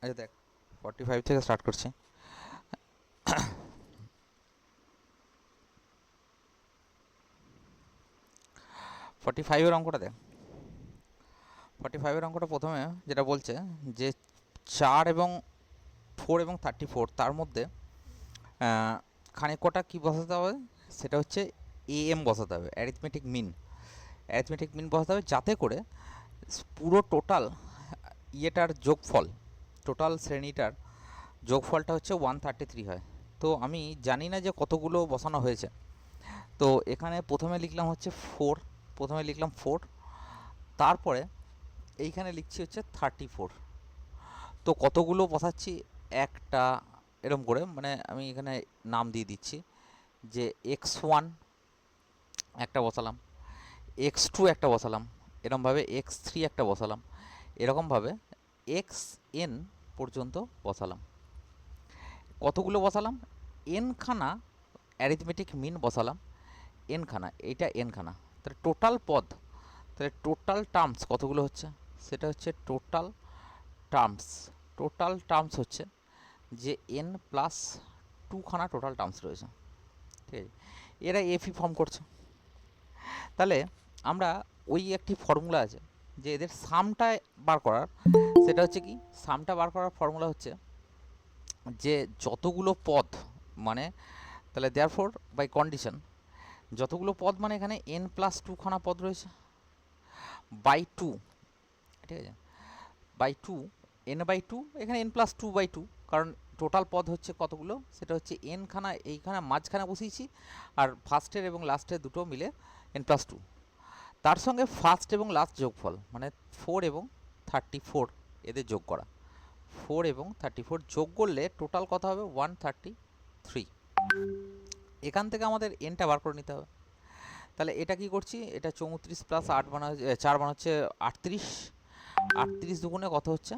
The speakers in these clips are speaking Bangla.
এই দেখ 45 থেকে স্টার্ট করছি। 45-এর অঙ্কটা দেখ। 45-এর অঙ্কটা প্রথমে যেটা বলছে যে 4 এবং 4 এবং 34 তার মধ্যে খানিক কটা কী বসাতে হবে, সেটা হচ্ছে এএম বসাতে হবে, অ্যারিথমেটিক মিন বসাতে হবে, যাতে করে পুরো টোটাল ইয়েটার যোগফল, টোটাল শ্রেণীটার যোগফলটা হচ্ছে 133 হয়। তো আমি জানি না যে কতগুলো বসানো হয়েছে, তো এখানে প্রথমে লিখলাম হচ্ছে 4, প্রথমে লিখলাম 4, তারপরে এইখানে লিখছি হচ্ছে 34। তো কতগুলো বসাচ্ছি একটা এরম করে, মানে আমি এখানে নাম দিয়ে দিচ্ছি যে x1 একটা বসালাম, x2 একটা বসালাম, এরকমভাবে x3 একটা বসালাম, এরকমভাবে xn পর্যন্ত বসালাম। কতগুলো বসালাম? n খানা অ্যারিথমেটিক মিন বসালাম, n খানা, এইটা n খানা। তাহলে টোটাল পদ, তাহলে টোটাল টার্মস কতগুলো হচ্ছে, সেটা হচ্ছে টোটাল টার্মস হচ্ছে যে n প্লাস 2 খানা টোটাল টার্মস রয়েছে। ঠিক আছে, এরা এফই ফর্ম করছে। তাহলে আমরা ওই একটি ফর্মুলা আছে যে এদের সামটা বার করার, সেটা হচ্ছে কি, সামটা বার করার ফর্মুলা হচ্ছে যে যতগুলো পদ, মানে তাহলে দেয়ারফর বাই কন্ডিশন যতগুলো পদ, মানে এখানে n প্লাস 2 খানা পদ রয়েছে বাই 2, ঠিক আছে, বাই 2, n বাই 2, এখানে n প্লাস 2 বাই 2, কারণ টোটাল পদ হচ্ছে কতগুলো, সেটা হচ্ছে n খানা, এইখানে মাঝখানে বসিয়েছি, আর ফার্স্টের এবং লাস্টের দুটো মিলে n প্লাস 2, তার সঙ্গে ফার্স্ট এবং লাস্ট যোগফল মানে 4 এবং 34 এদের যোগ করা, 4 এবং 34 যোগ করলে টোটাল কত হবে 133। এখান থেকে আমাদের এনটা বার করে নিতে হবে। তাহলে এটা কি করছি, এটা 34 প্লাস 8 বানা 4 বানাচ্ছে 38, 38 দুগুণে কত হচ্ছে,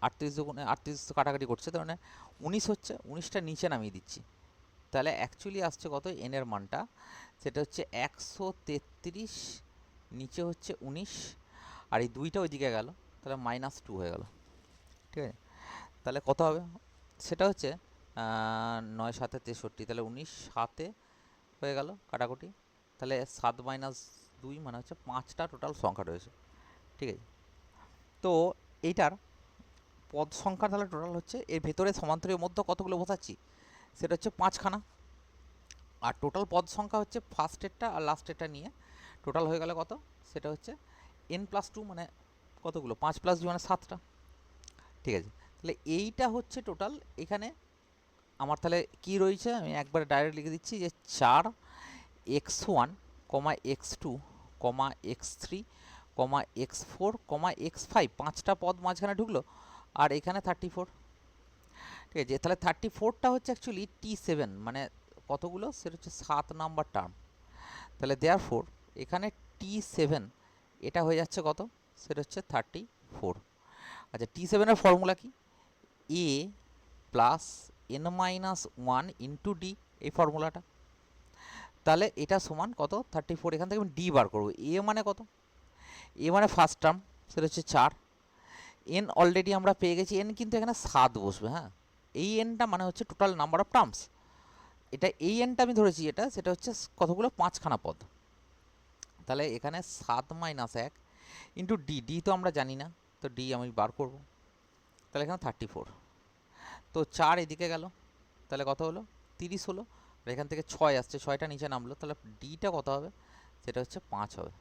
38 দুগুণে 38 তো কাটাকাটি করছে, তার মানে 19 হচ্ছে, 19টা নিচে নামিয়ে দিচ্ছি। তাহলে অ্যাকচুয়ালি আসছে কত এন এর মানটা, সেটা হচ্ছে 133, নিচে হচ্ছে 19, আর এই দুইটা ওইদিকে গেল, তাহলে -2 হয়ে গেল। ঠিক আছে, তাহলে কত হবে, সেটা হচ্ছে 9 7 63, তাহলে 19 7 হয়ে গেল কাটাকুটি, তাহলে 7 - 2 মানে হচ্ছে 5টা টোটাল সংখ্যা রয়েছে। ঠিক আছে, তো এইটার পদ সংখ্যা তাহলে টোটাল হচ্ছে, এর ভেতরে সমান্তরের মধ্যে কতগুলো বসাচ্ছি, সেটা হচ্ছে 5খানা, আর টোটাল পদ সংখ্যা হচ্ছে ফার্স্টেরটা আর লাস্টেরটা নিয়ে টোটাল হয়ে গেলে কত, সেটা হচ্ছে n প্লাস 2, মানে কতগুলো, 5 প্লাস 2 মানে 7টা। ঠিক আছে, তাহলে এইটা হচ্ছে টোটাল। এখানে আমার তাহলে কি রয়েছে, আমি একবার ডাইরেক্ট লিখে দিচ্ছি যে 4 x1, x2, x3, x4, x5, 5টা পদ মাঝখানে ঢুকলো, আর এখানে 34। ঠিক আছে, তাহলে 34টা হচ্ছে অ্যাকচুয়ালি T7, মানে কতগুলো, সেটা হচ্ছে 7 নাম্বার টার্ম। তাহলে দেয়ারফোর এখানে T7 এটা হয়ে যাচ্ছে কত, সেটা হচ্ছে 34। আচ্ছা, T7-এর ফর্মুলা কি, a plus n-1 into D, এই ফর্মুলাটা। তাহলে এটা সমান কত, 34। এখান থেকে আমি ডি বার করবো। এ মানে কত, এ মানে ফার্স্ট টার্ম, সেটা হচ্ছে 4, এন অলরেডি আমরা পেয়ে গেছি, এন কিন্তু এখানে 7 বসবে। হ্যাঁ, এই এনটা মানে হচ্ছে টোটাল নাম্বার অফ টার্মস, এটা এই এনটা আমি ধরেছি, এটা সেটা হচ্ছে কতগুলো, 5খানা পদ। তাহলে এখানে 7 - 1 ইন্টু ডি, ডি তো আমরা জানি না, তো ডি আমি বার করব। তাহলে এখানে 34, তো 4 এদিকে গেল, তাহলে কত হলো, 30 হলো, আর এখান থেকে 6 আসছে, 6টা নিচে নামলো, তাহলে ডিটা কত হবে, সেটা হচ্ছে 5 হবে।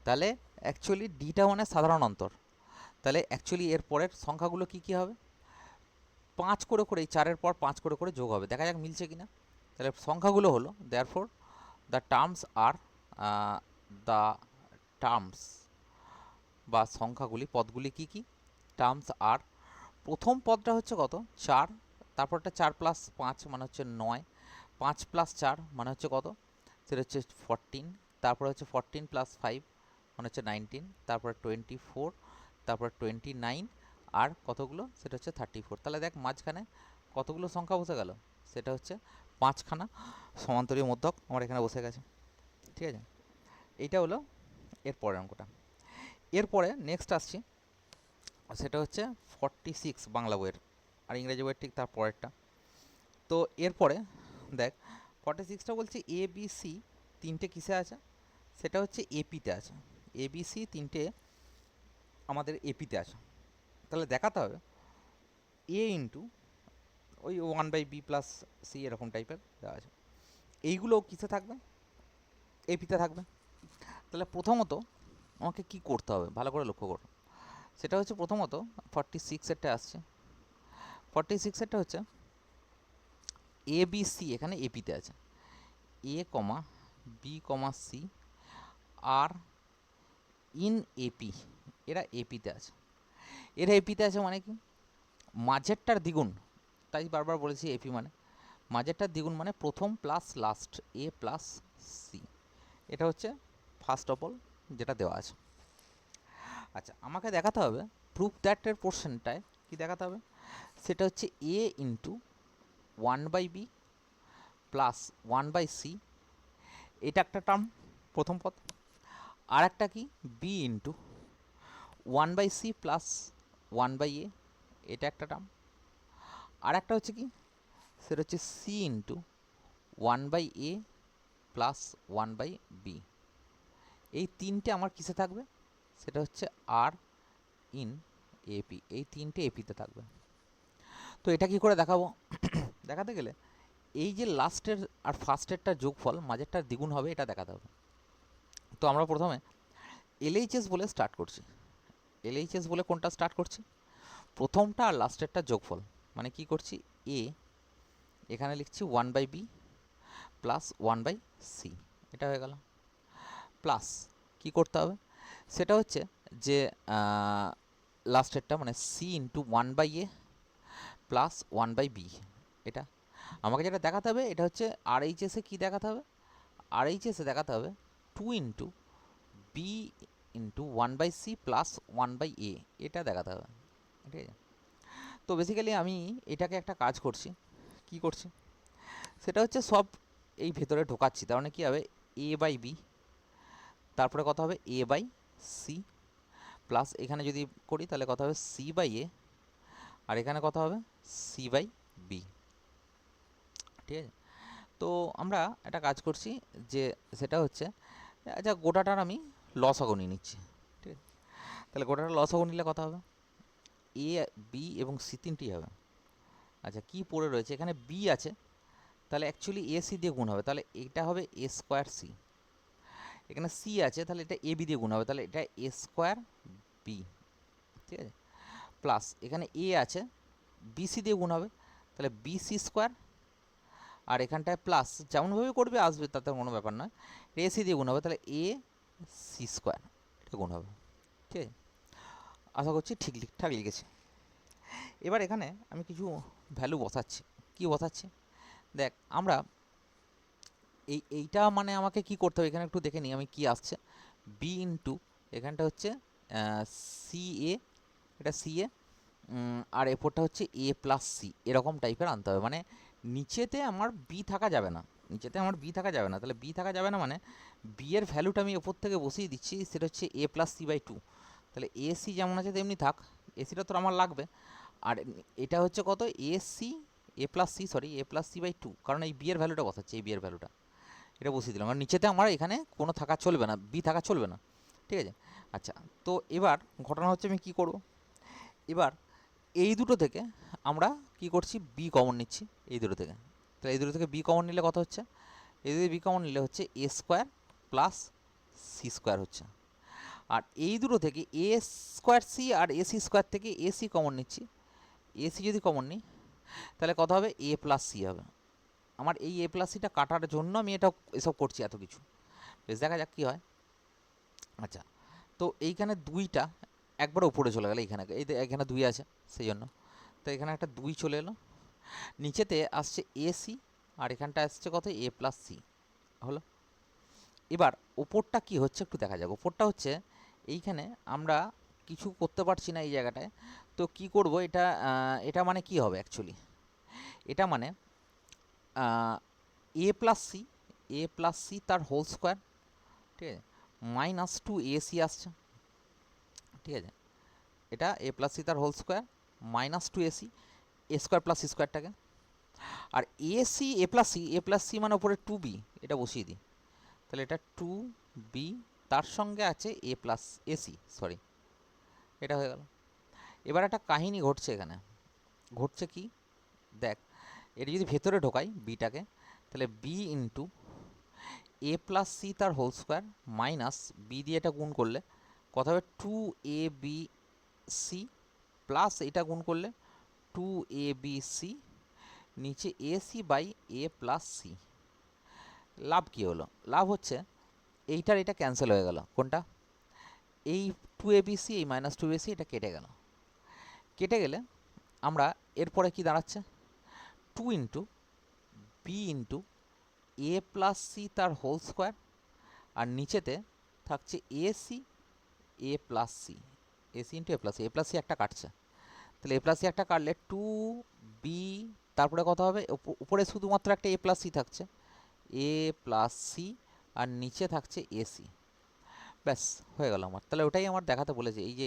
তাহলে অ্যাকচুয়ালি ডিটা মানে সাধারণ অন্তর। তাহলে অ্যাকচুয়ালি এর পরের সংখ্যাগুলো কি কি হবে, 5 করে করে, এই 4-এর পর 5 করে করে যোগ হবে, দেখা যাক মিলছে কিনা। তাহলে সংখ্যাগুলো হলো, দেয়ারফোর দ্য টার্মস আর, দ্য টার্মস বা সংখ্যাগুলি, পদগুলি কি কি, টার্মস আর, প্রথম পদটা হচ্ছে কত, 4, তারপরটা 4 প্লাস 5 মানে হচ্ছে 9, 5 প্লাস 4 মানে হচ্ছে কত, সেটা হচ্ছে 14, তারপরে হচ্ছে 14 প্লাস 5 মানে হচ্ছে 19, তারপরে 24, তারপরে 29, আর কতগুলো, সেটা হচ্ছে 34। তাহলে দেখ মাঝখানে কতগুলো সংখ্যা বসে গেল, সেটা হচ্ছে 5খানা সমান্তরীয় মধ্যক আমার এখানে বসে গেছে। ঠিক আছে, এইটা হলো এর পরের অঙ্কটা। এরপরে নেক্সট আসছি, সেটা হচ্ছে 46 বাংলা বইয়ের, আর ইংরেজি বইয়ের ঠিক তার পরেরটা। তো এরপরে দেখ 46টা বলছে এ বি সি তিনটে কিসে আছে, সেটা হচ্ছে এপিতে আছে। এ বি সি তিনটে আমাদের এপিতে আছে। তাহলে দেখাতে হবে এ ইন্টু ওই 1/b প্লাস সি এরকম টাইপের দেওয়া আছে, এইগুলো কিসে থাকবে, এপিতে থাকবে। তাহলে প্রথমত আমাকে কি করতে হবে ভালো করে লক্ষ্য করো, সেটা হচ্ছে প্রথমত 46এরটা আসছে, 46এরটা হচ্ছে এ বি সি এখানে এপিতে আছে, A comma B comma C are in AP, এরা এপিতে আছে। এরা এপিতে আছে মানে কি, মাঝেরটার দ্বিগুণ, তাই বারবার বলেছি এপি মানে মাঝেরটার দ্বিগুণ, মানে প্রথম প্লাস লাস্ট এ প্লাস সি, এটা হচ্ছে ফার্স্ট অফ অল যেটা দেওয়া আছে। আচ্ছা আমাকে দেখাতে হবে প্রুফ দ্যাটের পোর্শনটায় কি দেখাতে হবে, সেটা হচ্ছে এ ইন্টু 1/b প্লাস 1/c, এটা একটা টার্ম প্রথম পদ। আর একটা কি B into 1/c plus 1/a, এটা একটা টার্ম। আর একটা হচ্ছে কি, সেটা হচ্ছে C into 1/a plus 1/b, এই তিনটে আমার কিসে থাকবে, সেটা হচ্ছে আর ইন এপি, এই তিনটে এপিতে থাকবে। তো এটা কি করে দেখাবো, দেখাতে গেলে এই যে লাস্টের আর ফার্স্টেরটার যোগফল মাঝেরটার দ্বিগুণ হবে এটা দেখাতে হবে। তো আমরা প্রথমে এলএইচএস বলে স্টার্ট করছি, এলএইচএস বলে কোনটা স্টার্ট করছি, প্রথমটা আর লাস্টেরটার যোগফল, মানে কি করছি এ এখানে লিখছি 1/b প্লাস 1/c, এটা হয়ে গেল। প্লাস কি করতে হবে, সেটা হচ্ছে যে লাস্টেরটা মানে C into 1/a plus 1/b, এটা আমাকে যেটা দেখাতে হবে এটা হচ্ছে আর এইচএসে কী দেখাতে হবে, আর এইচএসে দেখাতে হবে 2 into B into 1/c plus 1/a, এটা দেখাতে হবে, ঠিক আছে। তো বেসিক্যালি আমি এটাকে একটা কাজ করছি, কি করছি সেটা হচ্ছে সব এই ভেতরে ঢোকাচ্ছি, তার মানে কী হবে a/b, তারপরে কথা হবে a/c প্লাস এখানে যদি করি তাহলে কথা হবে c/a, আর এখানে কথা হবে c/b, ঠিক আছে। তো আমরা একটা কাজ করছি যে সেটা হচ্ছে, আচ্ছা গোটাটার আমি লসাগু নিয়ে নিচ্ছি, ঠিক আছে। তাহলে গোটাটা লসাগু নিলে কথা হবে এ বি এবং সি তিনটেই হবে। আচ্ছা কি পড়ে রয়েছে এখানে, বি আছে, তাহলে অ্যাকচুয়ালি এ সি দিয়ে গুণ হবে, তাহলে এটা হবে এ স্কোয়ার সি। এখানে সি আছে, তাহলে এটা এ বি দিয়ে গুণ হবে, তাহলে এটা এ স্কোয়ার বি, ঠিক আছে। প্লাস এখানে এ আছে, বি সি দিয়ে গুণ হবে, তাহলে বি সি স্কোয়ার, আর এখানটায় প্লাস যেমনভাবে করবে আসবে তাতে কোনো ব্যাপার নয়, এ সি দিয়ে গুণ হবে, তাহলে এ সি স্কোয়ার, এটা গুণ হবে, ঠিক আছে। আশা করছি ঠিকঠাক লিখেছি। এবার এখানে আমি কিছু ভ্যালু বসাচ্ছি, কি বসাচ্ছি দেখ, আমরা এইটা মানে আমাকে কি করতে হবে এখানে একটু দেখে নিই আমি কি আসছে, বি ইন্টু এখানটা হচ্ছে সি এ, এটা সি এ, আর এরপরটা হচ্ছে এ প্লাস সি, এরকম টাইপের আনতে হবে, মানে নিচেতে আমার বি থাকা যাবে না, নিচেতে আমার বি থাকা যাবে না, তাহলে বি থাকা যাবে না মানে বি এর ভ্যালুটা আমি ওপর থেকে বসিয়ে দিচ্ছি, সেটা হচ্ছে এ প্লাস সি বাই টু, তাহলে এ সি যেমন আছে তেমনি থাক, এসিটা তো আমার লাগবে, আর এটা হচ্ছে কত A C, A plus C sorry A plus C by two, কারণ এই বি এর ভ্যালুটা বসাচ্ছে, এই বি এর ভ্যালুটা এটা বসিয়ে দিলাম, আর নিচেতে আমার এখানে কোনো থাকা চলবে না, বি থাকা চলবে না, ঠিক আছে। আচ্ছা তো এবার ঘটনা হচ্ছে আমি কি করব, এবার এই দুটো থেকে আমরা কি করছি বি কমন নিচ্ছি এই দুটো থেকে, তাহলে এই দুটো থেকে বি কমন নিলে কত হচ্ছে, এই দুটো বি কমন নিলে হচ্ছে A square plus C square হচ্ছে, আর এই দুটো থেকে এ স্কোয়ার সি আর এ সি স্কোয়ার থেকে এ সি কমন নিচ্ছি, এ সি যদি কমন নিই তাহলে কত হবে এ প্লাস সি হবে। আমার এই এ প্লাস সিটা কাটার জন্য আমি এটা এসব করছি এত কিছু, বেশ দেখা যাক কী হয়। আচ্ছা তো এইখানে দুইটা একবার উপরে চলে গেল, এইখানে এখানে দুই আছে সেই জন্য, তো এখানে একটা দুই চলে এলো, নিচেতে আসছে এ সি, আর এখানটা আসছে কত এ প্লাস সি হলো। এবার ওপরটা কি হচ্ছে একটু দেখা যাক, ওপরটা হচ্ছে এইখানে আমরা কিছু করতে পারছি না এই জায়গাটায়, তো কি করব এটা, এটা মানে কি হবে অ্যাকচুয়ালি, এটা মানে A plus C, A plus C তার হোল স্কোয়ার, ঠিক আছে, মাইনাস টু এ সি আসছে, ঠিক আছে, এটা এ প্লাস সি তার whole square minus two AC A square plus C স্কোয়ারটাকে, আর এসি এ প্লাস সি মানে ওপরে টু বি, এটা বসিয়ে দিই। তাহলে এটা টু বি তার সঙ্গে আছে এ প্লাস এসি, সরি, এটা হয়ে গেল। এবার একটা কাহিনী ঘটছে এখানে, ঘটছে কি দেখ, এটা যদি ভেতরে ঢোকাই বিটাকে, তাহলে B into A plus C তার হোল স্কোয়ার মাইনাস বি দিয়ে এটা গুণ করলে কত হবে, two A B C plus এটা গুণ করলে টু এ বি সি, নিচে A C by A plus C. লাভ কী হলো? লাভ হচ্ছে এইটার এটা ক্যান্সেল হয়ে গেল, কোনটা, এই টু এ বি সি, এই মাইনাস টু এ সি, এটা কেটে গেল। কেটে গেলে আমরা এরপরে কি দাঁড়াচ্ছে, two into B into A plus C তার হোল স্কোয়ার, আর নিচেতে থাকছে A C A plus C, AC into A plus C একটা কাটছে, তাহলে এ প্লাস সি একটা কাটলে টু বি, তারপরে কত হবে, উপরে শুধুমাত্র একটা এ প্লাস সি থাকছে, এ প্লাস সি, আর নিচে থাকছে এসি। ব্যাস হয়ে গেল আমার। তাহলে ওটাই আমার দেখাতে বলেছে, এই যে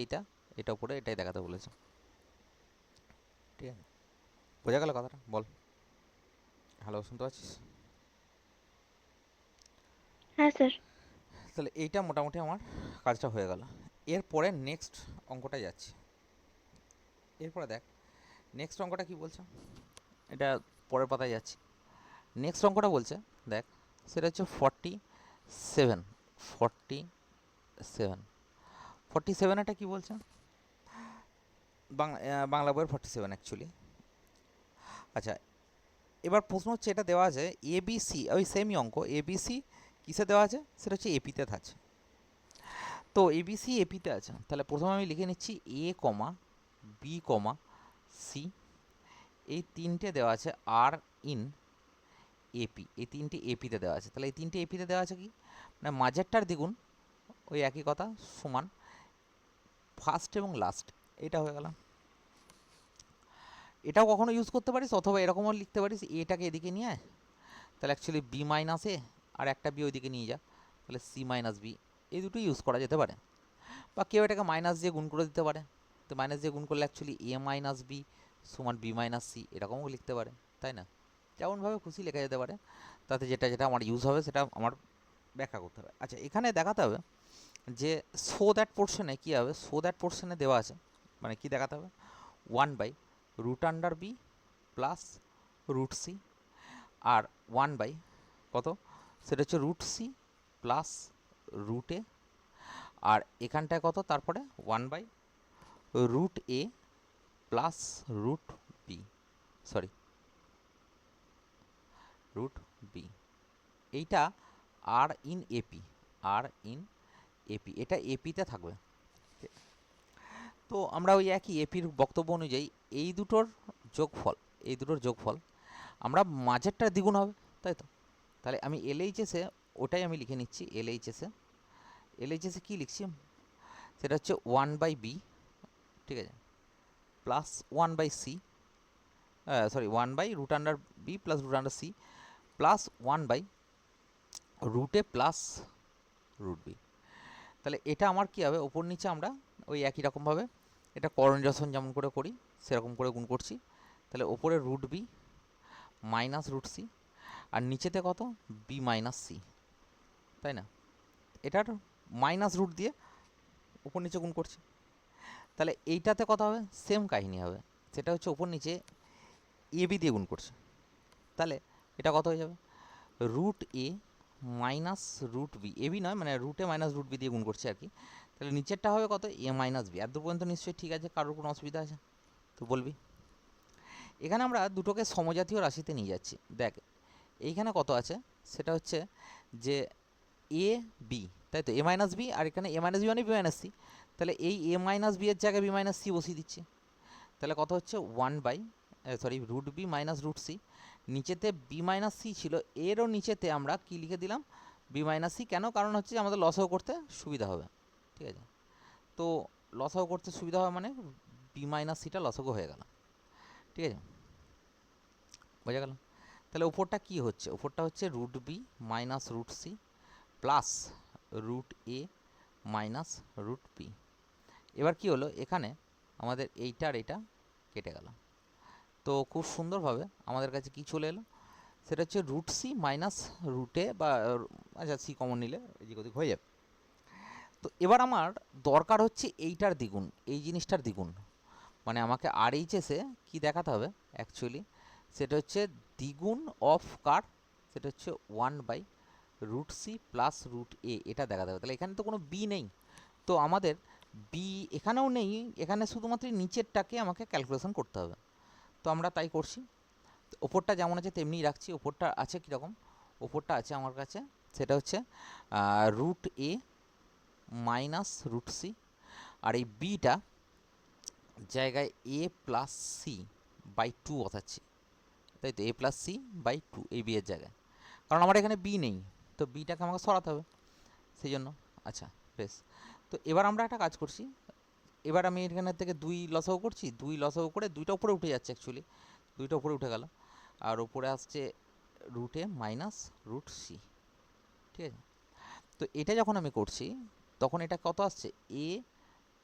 এটা উপরে এটাই দেখাতে বলেছে। ঠিক আছে, বোঝা গেল কথাটা? বল, হ্যালো, শুনতে পাচ্ছিস? হ্যাঁ স্যার। তাহলে এইটা মোটামুটি আমার কাজটা হয়ে গেল। এরপরে নেক্সট অঙ্কটা যাচ্ছি। এরপরে দেখ নেক্সট অঙ্কটা কি বলছে, এটা পরের পাতায় যাচ্ছি। নেক্সট অঙ্কটা বলছে দেখ, সেটা হচ্ছে 47, 47, 47 এটা কি বলছে, বাংলা বইয়ের 47 অ্যাকচুয়ালি। আচ্ছা, এবার প্রশ্ন হচ্ছে, এটা দেওয়া আছে এবিসি, ওই সেমই অঙ্ক, এবিসি কিসে দেওয়া আছে, সেটা হচ্ছে এপিতে আছে। তো এবিসি এপিতে আছে, তাহলে প্রথমে আমি লিখে নিচ্ছি এ কমা বি কমা সি, এই তিনটে দেওয়া আছে আর ইন এপি, এই তিনটে এপিতে দেওয়া আছে। তাহলে এই তিনটে এপিতে দেওয়া আছে কি, মানে মাঝেরটার দ্বিগুণ, ওই একই কথা, সমান ফার্স্ট এবং লাস্ট, এটা হয়ে গেল। এটাও কখনো ইউজ করতে পারিস, অথবা এরকমও লিখতে পারিস, এটাকে এদিকে নিয়ে আয়, তাহলে অ্যাকচুয়ালি বি মাইনাস এ, আর একটা বি ওইদিকে নিয়ে যা, তাহলে সি মাইনাস বি, এই দুটোই ইউজ করা যেতে পারে। বা কেউ এটাকে মাইনাস দিয়ে গুণ করে দিতে পারে, তো মাইনাস দিয়ে গুণ করলে অ্যাকচুয়ালি এ মাইনাস বি সমান বি মাইনাস সি, এরকমও লিখতে পারে, তাই না? যেমনভাবে খুশি লেখা যেতে পারে, তাতে যেটা যেটা আমার ইউজ হবে সেটা আমার ব্যাখ্যা করতে হবে। আচ্ছা, এখানে দেখাতে হবে যে সো দ্যাট পোর্শনে কী হবে, সো দ্যাট পোর্শনে দেওয়া আছে, মানে কি দেখাতে হবে, 1/√বি প্লাস √c, আর 1 বাই কত, সেটা হচ্ছে √c প্লাস √a, আর এখানটায় কত, তারপরে 1/√a plus √b, sorry √b, এইটা are in AP, are in AP, এটা এপিতে থাকবে। তো আমরা ওই একই এপির বক্তব্য অনুযায়ী এই দুটোর যোগফল আমরা মাঝেরটা দ্বিগুণ হবে, তাই তো? তাহলে আমি এলএইচএসে ওটাই আমি লিখে নিচ্ছি, এলএইচএসে কী লিখছি, সেটা হচ্ছে 1/বি, ঠিক আছে, প্লাস 1/সি, সরি 1/√বি প্লাস √সি প্লাস 1/√এ প্লাস √বি। তাহলে এটা আমার কী হবে, ওপর নিচে আমরা ওই একই রকমভাবে এটা করঞ্জসন যেমন করে করি সেরকম করে গুণ করছি। তাহলে ওপরে √বি মাইনাস √সি, আর নিচেতে কত, বি মাইনাস সি, তাই না? এটার মাইনাস √ দিয়ে উপর নিচে গুণ করছি। তাহলে এইটাতে কত হবে, সেম কাহিনী হবে, সেটা হচ্ছে ওপর নিচে এবি দিয়ে গুণ করছে। তাহলে এটা কত হয়ে যাবে, √a মাইনাস √বি, এবি নয়, মানে √a মাইনাস √বি দিয়ে গুণ করছে আর কি। তাহলে নিচেরটা হবে কত, এ মাইনাস বি। এত পর্যন্ত নিশ্চয়ই ঠিক আছে, কারোর কোনো অসুবিধা আছে তো বলবি। এখানে আমরা দুটোকে সমজাতীয় রাশিতে নিয়ে যাচ্ছি। দেখ এইখানে কত আছে, সেটা হচ্ছে যে এ বি, তাই তো, এ মাইনাস বি, আর এখানে এ মাইনাস বি মানে বি মাইনাস সি, তাহলে এই এ মাইনাস বি এর জায়গায় বি মাইনাস সি বসিয়ে দিচ্ছি। তাহলে কত হচ্ছে, 1/√বি মাইনাস √সি, নিচেতে বি মাইনাস সি ছিল, এরও নিচেতে আমরা কি লিখে দিলাম, বি মাইনাস সি। কেন, কারণ হচ্ছে আমাদের লসাগু করতে সুবিধা হবে, ঠিক আছে? তো লসাগু করতে সুবিধা হবে মানে বি মাইনাস সিটা লসাগু হয়ে গেল, ঠিক আছে, বোঝা গেল? তাহলে উপরটা কি হচ্ছে, উপরটা হচ্ছে √B minus √C plus √a minus √B. এবার কি হলো, এখানে আমাদের এইটা আর এটা কেটে গেল। তো খুব সুন্দরভাবে আমাদের কাছে কি চলে এলো, সেটা হচ্ছে রুট সি মাইনাস রুটে বা আচ্ছা সি কমন নিলে এদিক ওদিক হয়ে যাবে। তো এবার আমার দরকার হচ্ছে এইটার দ্বিগুণ, এই জিনিসটার দ্বিগুণ, মানে আমাকে আর এইচএসে কী দেখাতে হবে অ্যাকচুয়ালি, সেটা হচ্ছে দ্বিগুণ অফ কার, সেটা হচ্ছে 1 by root C plus root A, এটা দেখাতে হবে। তাহলে এখানে তো কোনো বি নেই, তো আমাদের বি এখানেও নেই, এখানে শুধুমাত্র নিচেরটাকে আমাকে ক্যালকুলেশন করতে হবে। তো আমরা তাই করছি, ওপরটা যেমন আছে তেমনিই রাখছি। ওপরটা আছে কীরকম, ওপরটা আছে আমার কাছে সেটা হচ্ছে রুট এ মাইনাস রুট সি, আর এই বিটা জায়গায় এ প্লাস সি বাই 2 বসাচ্ছি, তাই তো, এ প্লাস সি বাই 2 এই বি এর জায়গায়, কারণ আমার এখানে বি নেই, তো বিটাকে আমাকে সরাতে হবে সেই জন্য। আচ্ছা বেশ, তো এবার আমরা একটা কাজ করছি, এবার আমি এখানের থেকে 2 লসাগু করছি, 2 লসাগু করে 2টা উপরে উঠে যাচ্ছে অ্যাকচুয়ালি, 2টা উপরে উঠে গেল, আর উপরে আসছে রুট এ মাইনাস রুট সি, ঠিক আছে। তো এটা যখন আমি করছি তখন এটা কত আসছে, এ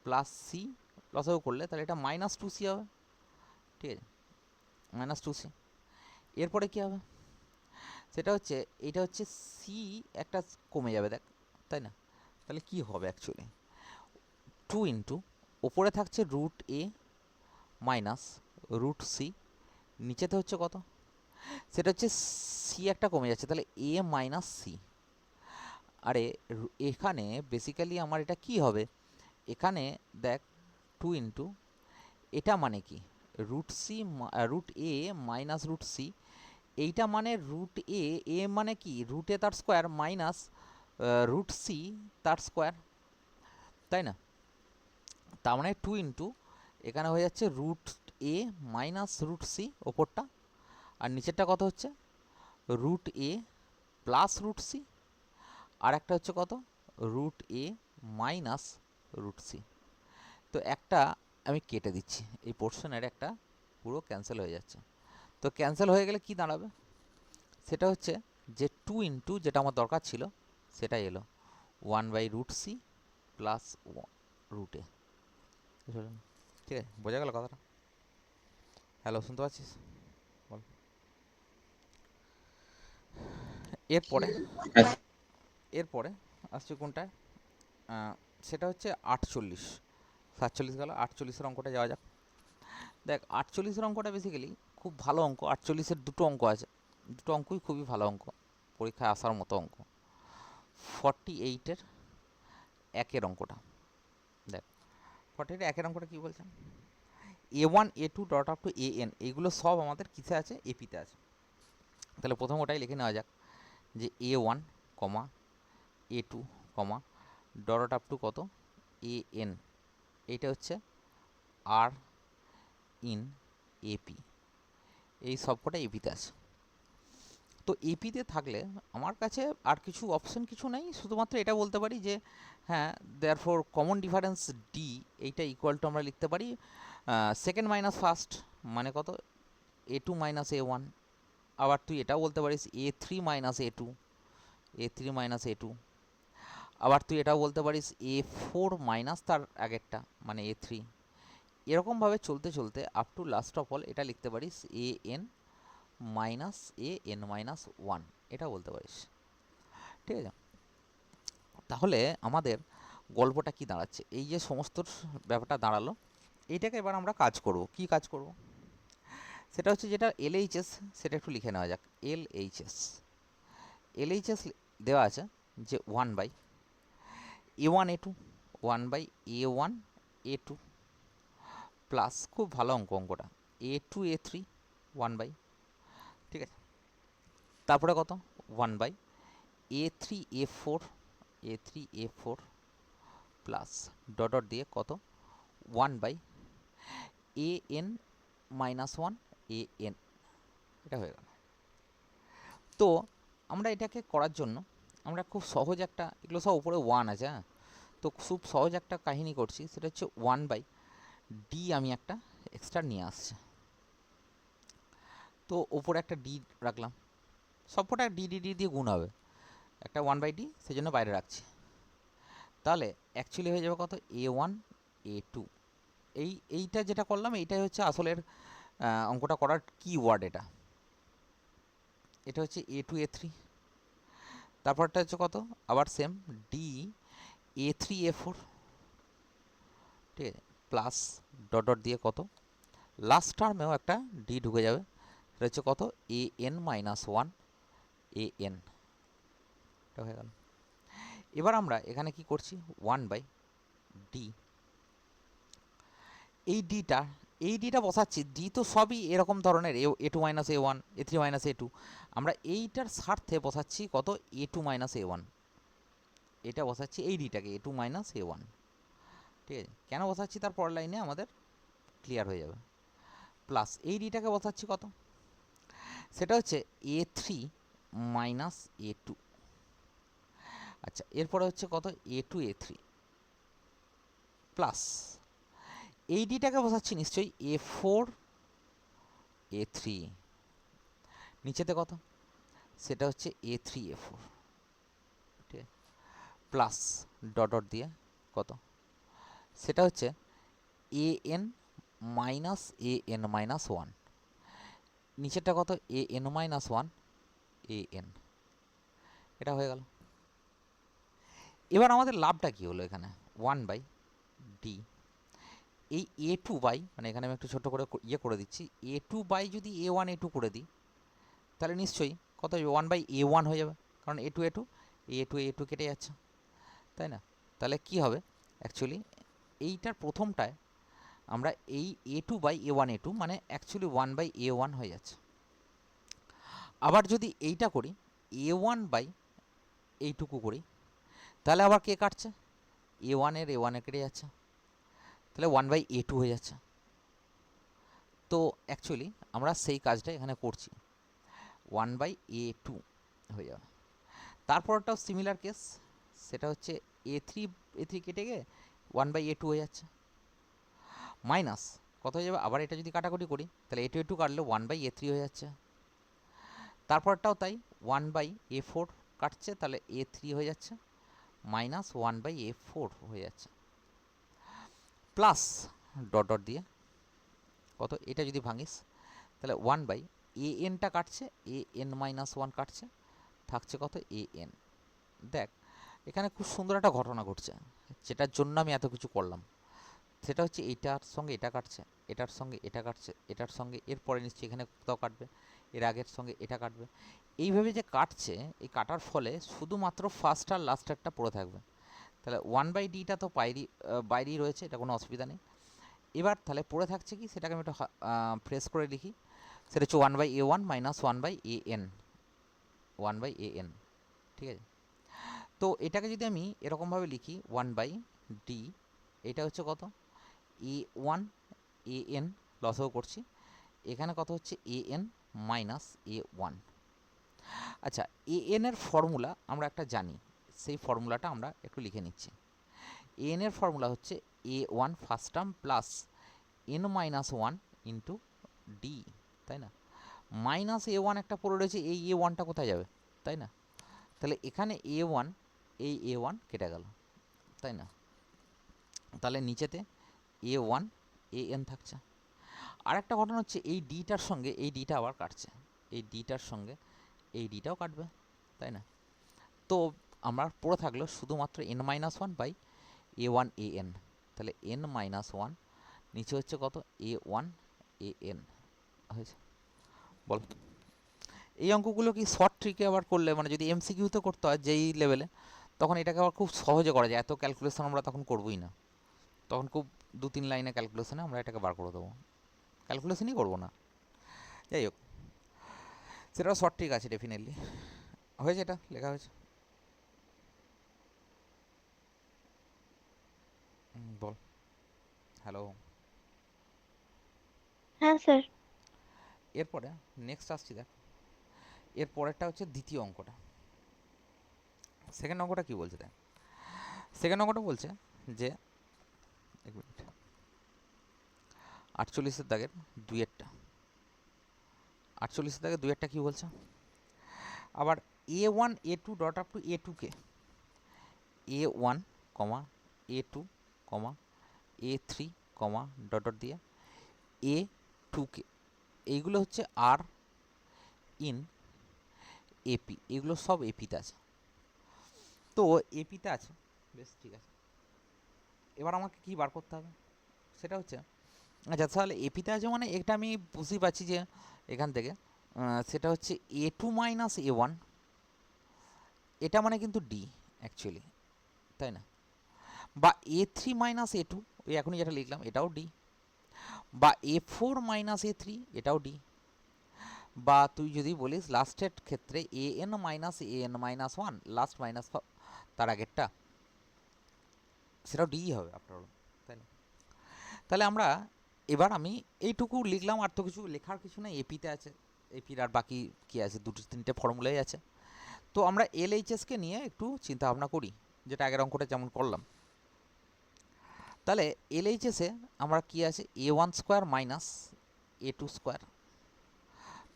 প্লাস সি লসাগু করলে তাহলে এটা মাইনাস 2c হবে, ঠিক আছে, মাইনাস 2c। এরপরে কী হবে, সেটা হচ্ছে এটা হচ্ছে সি একটা কমে যাবে দেখ, তাই না, তাহলে কি হবে অ্যাকচুয়ালি 2 ইন্টু ওপরে থাকছে রুট এ মাইনাস রুট সি, নিচেতে হচ্ছে কত, সেটা হচ্ছে সি একটা কমে যাচ্ছে, তাহলে এ মাইনাস সি। আরে এখানে বেসিক্যালি আমার এটা কি হবে, এখানে দেখ 2 ইন্টু এটা মানে কি রুট সি, রুট এ মাইনাস রুট সি, এইটা মানে রুট এ, এ মানে কি রুট এ তার স্কোয়ার মাইনাস রুট সি তার স্কোয়ার, তাই না। তার মানে 2 ইন্টু এখানে হয়ে যাচ্ছে রুট এ মাইনাস রুট সি ওপরটা, আর নিচেরটা কত হচ্ছে রুট এ প্লাস রুট সি, আর একটা হচ্ছে কত রুট এ মাইনাস রুট সি। তো একটা আমি কেটে দিচ্ছি, এই পোর্শনের একটা পুরো ক্যান্সেল হয়ে যাচ্ছে। তো ক্যান্সেল হয়ে গেলে কি দাঁড়াবে, সেটা হচ্ছে যে 2 ইন্টু যেটা আমার দরকার ছিল সেটাই এলো 1/√c প্লাস রুট এ, ঠিক আছে, বোঝা গেল কথাটা। হ্যালো, শুনতে পাচ্ছিস, বল। এরপরে এরপরে আসছে কোনটায়, সেটা হচ্ছে 48, 47 গেল, 48-এর অঙ্কটা যাওয়া যাক। দেখ 48-এর অঙ্কটা বেসিক্যালি খুব ভালো অঙ্ক, 48-এর দুটো অঙ্ক আছে, দুটো অঙ্কই খুবই ভালো অঙ্ক, পরীক্ষায় আসার মতো অঙ্ক। 48-এর একের অঙ্কটা দেখ, 48-এর একের অঙ্কটা কী বলছে, A1 A2 dot up two AN, এইগুলো সব আমাদের কিসে আছে, এপিতে আছে। তাহলে প্রথম ওটাই লিখে নেওয়া যাক যে A1 কমা A2 কমা ডট আপ টু কত AN, এইটা হচ্ছে আর ইন এপি, এই সবকটা এপিতে আছে। তো এপিতে থাকলে আমার কাছে আর কিছু অপশন কিছু নেই, শুধুমাত্র এটা বলতে পারি যে হ্যাঁ therefore common difference D, এইটা ইকুয়াল টু আমরা লিখতে পারি সেকেন্ড মাইনাস ফার্স্ট, মানে কত A2 মাইনাস A1, আবার তুই এটাও বলতে পারিস A3 minus A2, A3 minus A2, আবার তুই এটাও বলতে পারিস A4 মাইনাস তার আগেরটা মানে A3, এরকমভাবে চলতে চলতে up to last of all এটা লিখতে পারিস AN মাইনাস AN মাইনাস 1, এটা বলতে পারিস, ঠিক আছে। তাহলে আমাদের গল্পটা কি দাঁড়াচ্ছে, এই যে সমস্ত ব্যাপারটা দাঁড়ালো, এইটাকে এবার আমরা কাজ করব, কি কাজ করব, সেটা হচ্ছে যেটা LHS সেটা একটু লিখে নেওয়া যাক। LHS দেওয়া আছে যে 1/A1 A2, 1/A1 A2 plus, খুব ভালো অঙ্কটা, A2 A3 1/, ঠিক আছে, তারপরে কত 1/A3 A4, A3 A4 plus dot dot দিয়ে কত 1/AN মাইনাস 1 AN, এটা হয়ে গেল। তো আমরা এটাকে করার জন্য আমরা খুব সহজ একটা, এগুলো সব উপরে 1 আছে, হ্যাঁ, তো খুব সহজ একটা কাহিনী করছি, সেটা হচ্ছে 1/D, আমি একটা এক্সট্রা নিয়ে আসছি, তো ওপরে একটা ডি রাখলাম, সবকটা ডি ডি ডি দিয়ে গুণ হবে, একটা 1/D সেই জন্য বাইরে রাখছি। তাহলে অ্যাকচুয়ালি হয়ে যাবে কত A1 A2, এইটা যেটা করলাম এইটাই হচ্ছে আসলের অঙ্কটা করার কিওয়ার্ড। এটা হচ্ছে A2 A3, তারপরটা হচ্ছে কত আবার সেম D A3 A4, ঠিক আছে, প্লাস ডট ডট দিয়ে কত লাস্ট টার্মেও একটা ডি ঢুকে যাবে, সেটা হচ্ছে কত AN-1 AN, এটা হয়ে গেল। এবার আমরা এখানে কি করছি 1/d, এই ডিটা বসাচ্ছি। ডি তো সবই এরকম ধরনের A2 - A1 A3 - A2, আমরা এইটার স্বার্থে বসাচ্ছি কত A2 - A1, এটা বসাচ্ছি এই ডিটাকে A2 - A1, ঠিক আছে। কেন বসাচ্ছি তার পরের লাইনে আমাদের ক্লিয়ার হয়ে যাবে। প্লাস এই ডিটাকে বসাচ্ছি কত, সেটা হচ্ছে A3 - A2। আচ্ছা, এরপরে হচ্ছে কত A2 A3 প্লাস এই ডিটাকে বসাচ্ছি নিশ্চয়ই A4 A3, নিচেতে কত সেটা হচ্ছে A3 A4, ঠিক আছে, প্লাস ডট ডট দিয়ে কত সেটা হচ্ছে AN-AN-1, নিচেরটা কত AN-1 AN, এটা হয়ে গেল। এবার আমাদের লাভটা কি হলো এখানে 1/d, এই A2 মানে এখানে আমি একটু ছোট করে ইয়ে করে দিচ্ছি, A2 যদি A1 A2 করে দিই তাহলে নিশ্চয়ই কত হবে 1/A1 হয়ে যাবে, কারণ A2 A2 A2 কেটে যাচ্ছে, তাই না। তাহলে কি হবে অ্যাকচুয়ালি এইটার প্রথমটায় আমরা এই A2/A1 A2 মানে অ্যাকচুয়ালি 1/A1 হয়ে যাচ্ছে। আবার যদি এইটা করি A1/এইটুকু করি তাহলে আবার কে কাটছে A1 কেটে যাচ্ছে, তাহলে 1/A2 হয়ে যাচ্ছে। তো অ্যাকচুয়ালি আমরা সেই কাজটা এখানে করছি, 1/A2 হয়ে যাবে। তারপরটাও সিমিলার কেস, সেটা হচ্ছে A3 কেটে গিয়ে 1/A2 হয়ে যাচ্ছে, মাইনাস কত হয়ে যাবে আবার এটা যদি কাটাকুটি করি তাহলে A2 কাটলে 1/A3 হয়ে যাচ্ছে। তারপরটাও তাই 1/A4 কাটছে তাহলে A3 হয়ে যাচ্ছে, মাইনাস 1/A4 হয়ে যাচ্ছে, প্লাস ডট ডট দিয়ে কত এটা যদি ভাঙিস তাহলে 1/AN কাটছে, AN-1 কাটছে, থাকছে কত AN। দেখ এখানে খুব সুন্দর একটা ঘটনা ঘটছে, যেটার জন্য আমি এত কিছু করলাম, সেটা হচ্ছে এইটার সঙ্গে এটা কাটছে, এটার সঙ্গে এটা কাটছে, এটার সঙ্গে এরপরে নিশ্চয়ই এখানে কোথাও কাটবে, এর আগের সঙ্গে এটা কাটবে, এইভাবে যে কাটছে এই কাটার ফলে শুধুমাত্র ফার্স্ট আর লাস্টেরটা পড়ে থাকবে। তাহলে 1/dটা তো বাইরেই রয়েছে, এটা কোনো অসুবিধা নেই। এবার তাহলে পড়ে থাকছে কি সেটাকে আমি একটু প্রেস করে লিখি, সেটা হচ্ছে 1/A1 মাইনাস 1/AN, 1/AN, ঠিক আছে। তো এটাকে যদি আমি এরকমভাবে লিখি 1/d, এটা হচ্ছে কত A1 AN লসও করছি, এখানে কত হচ্ছে AN মাইনাস A1। আচ্ছা, AN এর ফর্মুলা আমরা একটা জানি, সেই ফর্মুলাটা আমরা একটু লিখে নিচ্ছি। AN এর ফর্মুলা হচ্ছে A1 first term plus N-1 into D, তাই না। মাইনাস A1 একটা পড়ে রয়েছে, এই A1টা কোথায় যাবে, তাই না। তাহলে এখানে A1 এই A1 কেটে গেল, তাই না। তাহলে নিচেতে A1 AN থাকছে। আরেকটা ঘটনা হচ্ছে এই ডিটার সঙ্গে এই ডিটা আবার কাটছে, এই ডিটার সঙ্গে এই ডিটাও কাটবে, তাই না। তো আমার পড়ে থাকলো শুধুমাত্র N-1/A1 AN, তাহলে N-1 নিচে হচ্ছে কত A1 AN হয়েছে। বল এই অঙ্কগুলো কি শর্ট ট্রিকে আবার করলে, মানে যদি এমসিকিউতে করতে হয় যেই লেভেলে, তখন এটাকে আবার খুব সহজে করা যায়, এত ক্যালকুলেশন আমরা তখন করবোই না, তখন খুব 2-3 লাইনে ক্যালকুলেশনে আমরা এটাকে বার করে দেবো, ক্যালকুলেশনই করবো না। যাই হোক, সেটাও শর্ট ট্রিক আছে ডেফিনেটলি। হয়েছে, এটা লেখা হয়েছে। বল। হ্যালো। হ্যাঁ স্যার। এরপরে নেক্সট আসছি, দেখ এর পরেরটা হচ্ছে দ্বিতীয় অঙ্কটা। সেকেন্ড অঙ্কটা কি বলছে দেখ, সেকেন্ড অঙ্কটা বলছে যে 1 মিনিট, 48-এর দাগের 2-এরটা, 48-এর দাগের 2-এরটা কি বলছে, আবার A1 A2 dot up to A2কে A1, A2, A3 comma dot dot দিয়ে এ টু কে, এইগুলো হচ্ছে আর ইন এপি, এগুলো সব এপিতে আছে। তো এপিতে আছে, বেশ ঠিক আছে। এবার আমাকে কি বার করতে হবে সেটা হচ্ছে, আচ্ছা তাহলে এপিতে আছে মানে এটা আমি বুঝতেই পারছি যে এখান থেকে সেটা হচ্ছে A2 মাইনাস A1, এটা মানে কিন্তু ডি অ্যাকচুয়ালি, তাই না? বা A3 মাইনাস A2, ওই এখনই যেটা লিখলাম এটাও ডি, বা A4 মাইনাস A3, এটাও ডি, বা তুই যদি বলিস লাস্টের ক্ষেত্রে AN minus AN minus 1, last minus তার আগেরটা, সেটাও ডি হবে আফটার অল, তাই না? তাহলে আমরা এবার আমি এইটুকু লিখলাম, আর তো কিছু লেখার কিছু নেই, এপিতে আছে, এপির আর বাকি কি আছে, দুটো তিনটে ফর্মুলাই আছে। তো আমরা এলএইচএসকে নিয়ে একটু চিন্তা ভাবনা করি, যেটা আগের অঙ্কটা যেমন করলাম। তাহলে এলএইচএসে আমরা কি আছে, A1 square minus A2 square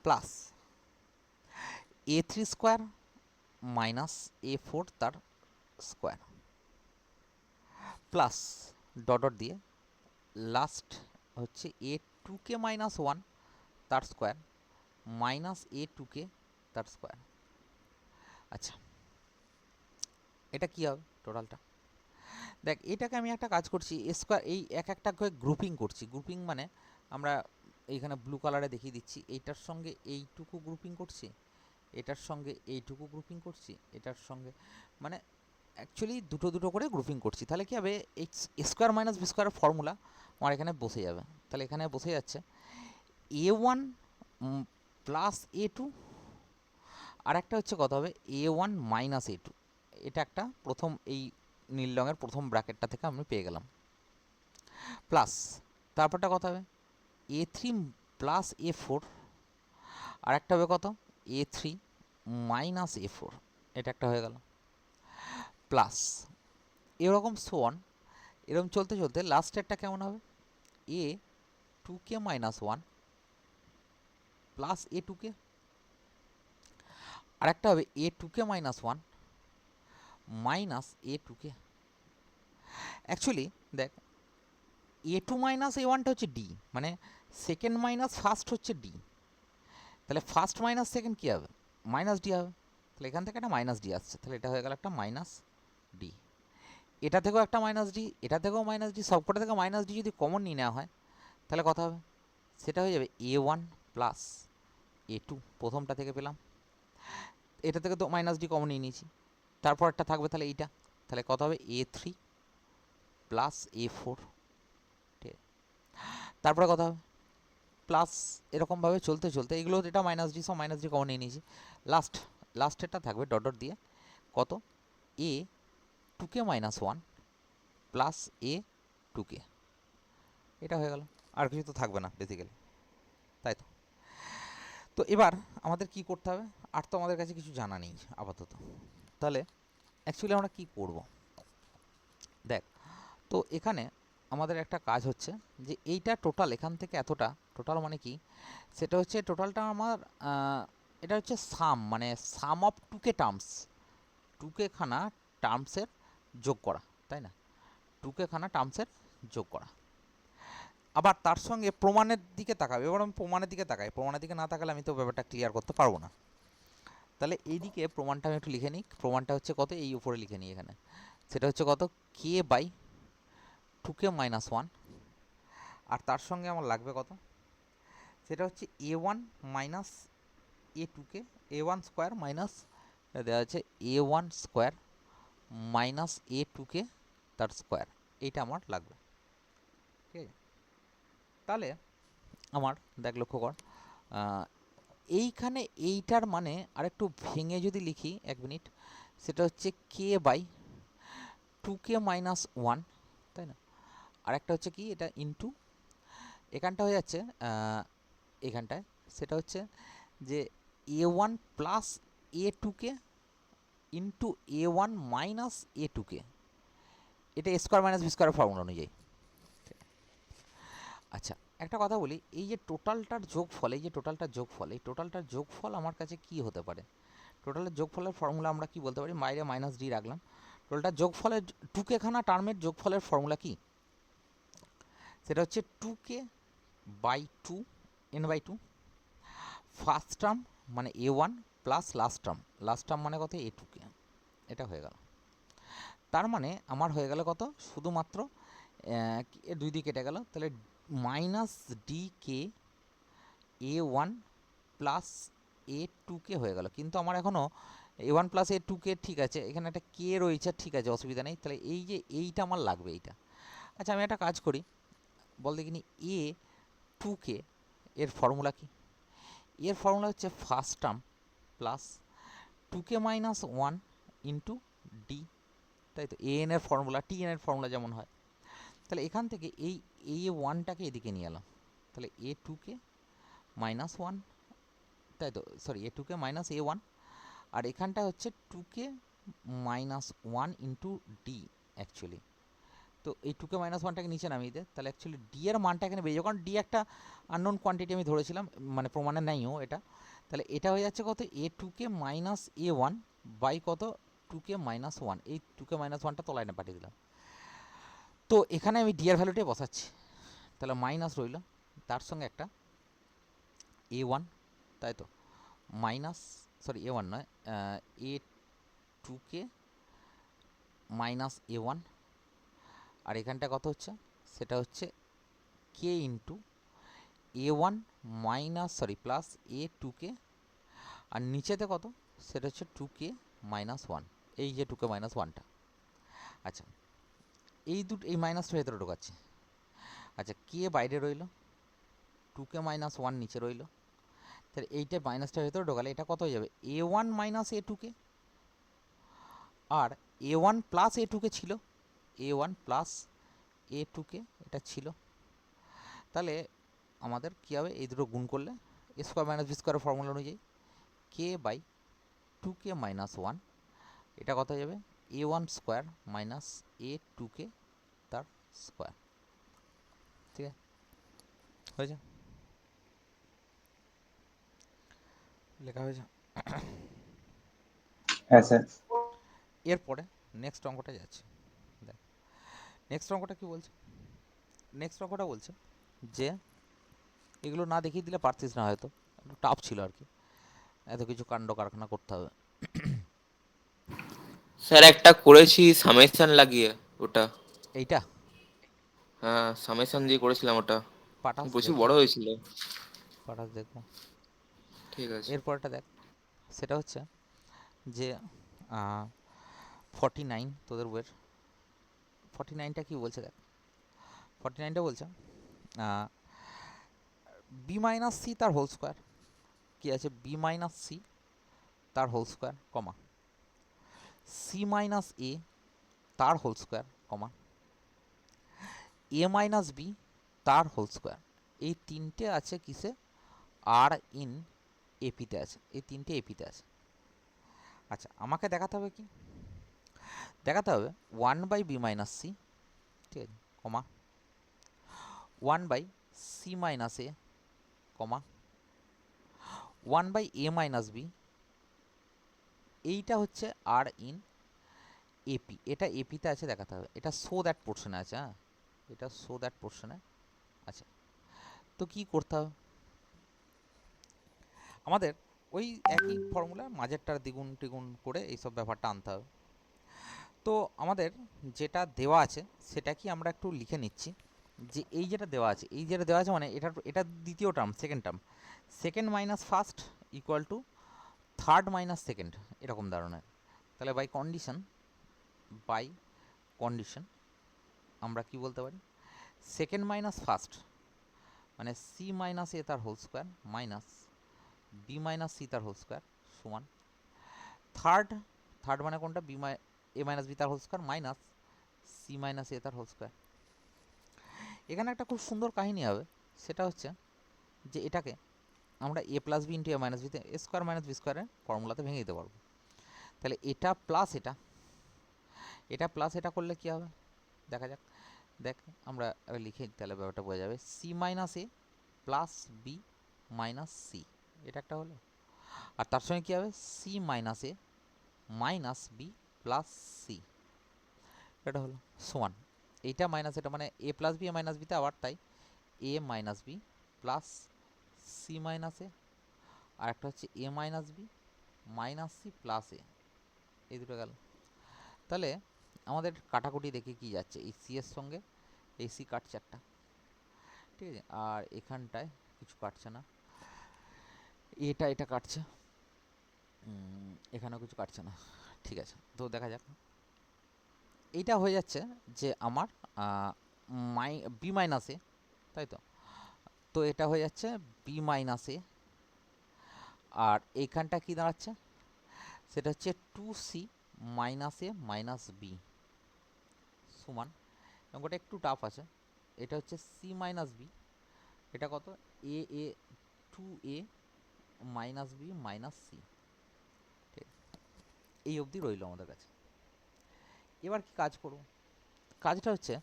plus A3 square minus A4 তার স্কোয়ার প্লাস ডট ডট দিয়ে লাস্ট হচ্ছে A2কে মাইনাস 1 তার স্কোয়ার মাইনাস A2কে তার স্কোয়ার। আচ্ছা, এটা কি হবে টোটালটা? দেখ, এটাকে আমি একটা কাজ করছি, এ স্কোয়ার এই এক একটা করে গ্রুপিং করছি। গ্রুপিং মানে আমরা এইখানে ব্লু কালারে দেখিয়ে দিচ্ছি, এইটার সঙ্গে এইটুকু গ্রুপিং করছি, এটার সঙ্গে এইটুকু গ্রুপিং করছি, এটার সঙ্গে, মানে অ্যাকচুয়ালি দুটো দুটো করে গ্রুপিং করছি। তাহলে কী হবে, এই স্কোয়ার মাইনাস বি স্কোয়ারের ফর্মুলা আমার এখানে বসে যাবে। তাহলে এখানে বসে যাচ্ছে A1 প্লাস A2, আর একটা হচ্ছে কত হবে A1 মাইনাস A2, এটা একটা প্রথম এই নীল রঙের প্রথম ব্র্যাকেটটা থেকে আমি পেয়ে গেলাম, প্লাস তারপরটা কত হবে A3 প্লাস A4, আর একটা হবে কত A3 মাইনাস A4, এটা একটা হয়ে গেল, প্লাস এরকম সোয়ান, এরকম চলতে চলতে লাস্টেরটা কেমন হবে A2কে মাইনাস 1 প্লাস A2কে, আর একটা হবে A2কে মাইনাস 1 মাইনাস A2কে। অ্যাকচুয়ালি দেখ, A2 মাইনাস A1টা হচ্ছে ডি, মানে সেকেন্ড মাইনাস ফার্স্ট হচ্ছে ডি, তাহলে ফার্স্ট মাইনাস সেকেন্ড কী হবে, মাইনাস ডি হবে। তাহলে এখান থেকে একটা মাইনাস ডি আসছে, তাহলে এটা হয়ে গেল একটা মাইনাস ডি, এটা থেকেও একটা মাইনাস ডি, এটা থেকেও মাইনাস ডি, সবকটা থেকে মাইনাস ডি যদি কমন নিয়ে নেওয়া হয় তাহলে কত হবে, সেটা হয়ে যাবে A1 প্লাস A2, প্রথমটা থেকে পেলাম, এটা থেকে তো মাইনাস ডি কমন নিয়ে নিয়েছি, তারপর একটা থাকবে তাহলে এইটা, তাহলে কত হবে A3 প্লাস A4, ঠিক, তারপরে কত হবে প্লাস, এরকমভাবে চলতে চলতে এগুলো, এটা মাইনাস ডি, সব মাইনাস ডি কমন নিয়ে নিয়েছি, লাস্টেরটা থাকবে ডট ডট দিয়ে কত A2কে মাইনাস 1 প্লাস A2কে, এটা হয়ে গেল, আর কিছু তো থাকবে না বেসিক্যালি, তাই তো? তো এবার আমাদের কি করতে হবে, আর তো আমাদের কাছে কিছু জানা নেই আপাতত, তাহলে অ্যাকচুয়ালি আমরা কি করব, দেখ, তো এখানে আমাদের একটা কাজ হচ্ছে যে এইটা টোটাল এখান থেকে এতটা, টোটাল মানে কি, সেটা হচ্ছে টোটালটা আমার এটা হচ্ছে সাম, মানে সাম অফ 2k টার্মস, 2k খানা টার্মসের যোগ করা, তাই না? 2k খানা টার্মসের যোগ করা। আবার তার সঙ্গে প্রমাণের দিকে তাকাবে, এবার আমি প্রমাণের দিকে তাকাই, প্রমাণের দিকে না তাকালে আমি তো ব্যাপারটা ক্লিয়ার করতে পারবো না। তাহলে এইদিকে প্রমাণটা আমি একটু লিখে নিই, প্রমাণটা হচ্ছে কত, এই উপরে লিখে নিই এখানে, সেটা হচ্ছে কত k বাই 2k মাইনাস 1, আর তার সঙ্গে আমার লাগবে কত, সেটা হচ্ছে A1 minus A2কে, A1 square minus দেওয়া আছে A1 স্কোয়ার মাইনাস A2কে তার স্কোয়ার, এইটা আমার লাগবে, ঠিক আছে? তাহলে আমার দেখ, লক্ষ্য কর, এইখানে এইটার মানে আরেকটু ভেঙে যদি লিখি, এক মিনিট, সেটা হচ্ছে k বাই 2k মাইনাস 1, তাই না? আর একটা হচ্ছে কি, এটা ইন্টু, এখানটা হয়ে যাচ্ছে এখানটায়, সেটা হচ্ছে যে A1 প্লাস A2কে ইন্টু A1 মাইনাস A2কে, এটা স্কোয়ার মাইনাস বি স্কোয়ারের ফর্মুলা অনুযায়ী। আচ্ছা, একটা কথা বলি, এই যে টোটালটার যোগফল, এই যে টোটালটার যোগফল, এই টোটালটার যোগফল আমার কাছে কি হতে পারে, টোটালের যোগফলের ফর্মুলা আমরা কি বলতে পারি, বাইরে মাইনাস ডি রাখলাম, টোটালটার যোগফলের 2k খানা টার্মের যোগফলের ফর্মুলা কি, সেটা হচ্ছে 2k by 2 n by 2 first term মানে a1 প্লাস লাস্ট টার্ম মানে কত a2k, এটা হয়ে গেল। তার মানে আমার হয়ে গেল কত, শুধুমাত্র এর দুই দিকে কেটে গেল, তাহলে মাইনাস ডি কে a1 প্লাস a2k হয়ে গেল। কিন্তু আমার এখনও a1 প্লাস a2k ঠিক আছে, এখানে একটা কে রয়েছে, ঠিক আছে অসুবিধা নেই। তাহলে এই যে এইটা আমার লাগবে, এইটা। আচ্ছা আমি একটা কাজ করি, বল দেখিনি a2k এর ফর্মুলা কি? এর ফর্মুলা হচ্ছে first term plus 2k minus 1 into D, তাই তো এ এন এর ফর্মুলা, টি এন এর ফর্মুলা যেমন হয়। তাহলে এখান থেকে এই এ ওয়ানটাকে এদিকে নিয়ে এলাম, তাহলে a2k মাইনাস 1, তাই তো, সরি a2k মাইনাস a1, আর এখানটা হচ্ছে 2k minus 1 into D actually. তো এই 2k মাইনাস 1টাকে নিচে নামিয়ে দেয়, তাহলে অ্যাকচুয়ালি ডি এর মানটা এখানে বেরিয়ে যাবে, কারণ ডি একটা আননোন কোয়ান্টিটি আমি ধরেছিলাম, মানে প্রমাণে নাইও এটা। তাহলে এটা হয়ে যাচ্ছে কত, a2k মাইনাস a1 বাই কত 2k মাইনাস 1, এই 2k মাইনাস 1টা তলায় না পাঠিয়ে দিলাম। তো এখানে আমি ডি এর ভ্যালুটাই বসাচ্ছি, তাহলে মাইনাস রইল, তার সঙ্গে একটা a1, তাই তো, মাইনাস, সরি a1 নয়, a2k মাইনাস a1, আর এখানটা কত হচ্ছে, সেটা হচ্ছে k into a1 minus, sorry plus a2k, আর নিচেতে কত, সেটা হচ্ছে 2k মাইনাস 1, এই যে 2k মাইনাস 1টা। আচ্ছা এই মাইনাসটা ভেতরে ঢোকাচ্ছে। আচ্ছা কে বাইরে রইল, 2k মাইনাস 1 নিচে রইল, তাহলে এইটা মাইনাসটা ভেতরে ঢোকালে এটা কত হয়ে যাবে, a1 মাইনাস a2k, আর a1 প্লাস a2k ছিল, a1 প্লাস a2k এটা ছিল। তাহলে আমাদের কী হবে, এই দুটো গুণ করলে এ স্কোয়ার মাইনাস বি স্কোয়ারের ফর্মুলা অনুযায়ী কে বাই 2k মাইনাস 1, এটা কত হয়ে যাবে, a1 স্কোয়ার মাইনাস a2k তার স্কোয়ার। ঠিক আছে, হয়েছে, লেখা হয়েছে। হ্যাঁ স্যার। এরপরে নেক্সট অঙ্কটা যাচ্ছে, দেখ নেক্সট অঙ্কটা কি বলছে। নেক্সট অঙ্কটা বলছে যে এগুলো না দেখিয়ে দিলে পারতিস না, হয়তো একটু টাফ ছিল আর কি, এত কিছু কাণ্ড কারখানা করতে হবে। স্যার একটা করেছি সামেশন লাগিয়ে ওটা। এইটা হ্যাঁ সামেশন দিয়ে করেছিলাম ওটা, পাঠাস বেশি দেখবো, বড় হয়েছিল। পাঠাস দেখবো। ঠিক আছে। এরপরটা দেখ, সেটা হচ্ছে যে 49 তোদের বইয়ের 49টা কি বলছে দেখ, 49টা বলছে বি মাইনাস সি তার হোল স্কোয়ার, কি আছে, বি মাইনাস সি তার whole square, comma C minus A তার হোল স্কোয়ার, কমা এ মাইনাস বি তার হোল স্কোয়ার। এই তিনটে আছে কিসে, আর ইন এপিতে আছে, এই তিনটে এপিতে আছে। আচ্ছা আমাকে দেখাতে হবে কি, দেখাতে হবে 1 বাই বি মাইনাস সি, ঠিক আছে, comma 1 by C minus A, comma 1 by A minus B, এইটা হচ্ছে আর ইন এপি, এটা এপিতে আছে দেখাতে হবে, এটা সো দ্যাট পোর্শনে আছে, হ্যাঁ এটা সো দ্যাট পোর্শনে আছে। তো কি করতে হবে আমাদের, ওই একই ফর্মুলা মাঝেরটার দ্বিগুণ টিগুণ করে এইসব ব্যাপারটা আনতে হবে। তো আমাদের যেটা দেওয়া আছে সেটা কি আমরা একটু লিখে নিচ্ছি, যে এই যেটা দেওয়া আছে, এই যেটা দেওয়া আছে মানে এটা দ্বিতীয় term, second term, second minus first equal to third minus second, এরকম ধরনের। তাহলে বাই কন্ডিশন আমরা কি বলতে পারি, সেকেন্ড মাইনাস ফার্স্ট মানে সি মাইনাস এ তার whole square minus B minus C তার হোল স্কোয়ার সমান থার্ড, থার্ড মানে কোনটা, এ মাইনাস বি তার whole square minus C minus A তার হোল স্কোয়ার। এখানে একটা খুব সুন্দর কাহিনী হবে, সেটা হচ্ছে যে এটাকে আমরা এ প্লাস বি ইন্টু এ মাইনাস বিতে এ স্কোয়ার মাইনাস বি স্কোয়ারের ফর্মুলাতে ভেঙে দিতে পারবো। তাহলে এটা প্লাস এটা, এটা প্লাস এটা করলে কি হবে দেখা যাক। দেখ আমরা লিখে তাহলে ব্যাপারটা বোঝা যাবে, C minus A plus B minus C, এটা একটা হলো, আর তার সঙ্গে কী হবে, সি মাইনাস এ মাইনাস বি প্লাস সি, এটা হলো সমান। এইটা মাইনাস এটা মানে A plus B A minus বিতে আবার তাই A minus B plus C minus এ, আর একটা হচ্ছে A minus B minus C plus A, এই দুটো গেল। তাহলে আমাদের কাটাকুটি দেখে কি যাচ্ছে, এই সি এর সঙ্গে এই সি কাটছে একটা, ঠিক আছে, আর এখানটায় কিছু কাটছে না, এটা এটা কাটছে, এখানেও কিছু কাটছে না, ঠিক আছে। তো দেখা যাক, এইটা হয়ে যাচ্ছে যে আমার বি মাইনাস এ, তাই তো। তো এটা হয়ে যাচ্ছে বি মাইনাস এ, আর এইখানটা কি দাঁড়াচ্ছে, সেটা হচ্ছে টু সি মাইনাস এ মাইনাস বি সমান, অঙ্কটা একটু টাফ আছে, এটা হচ্ছে সি মাইনাস বি, এটা কত এ এ two A minus B minus C, ঠিক, এই অবধি রইল আমাদের কাছে। এবার কি কাজ করব, কাজটা হচ্ছে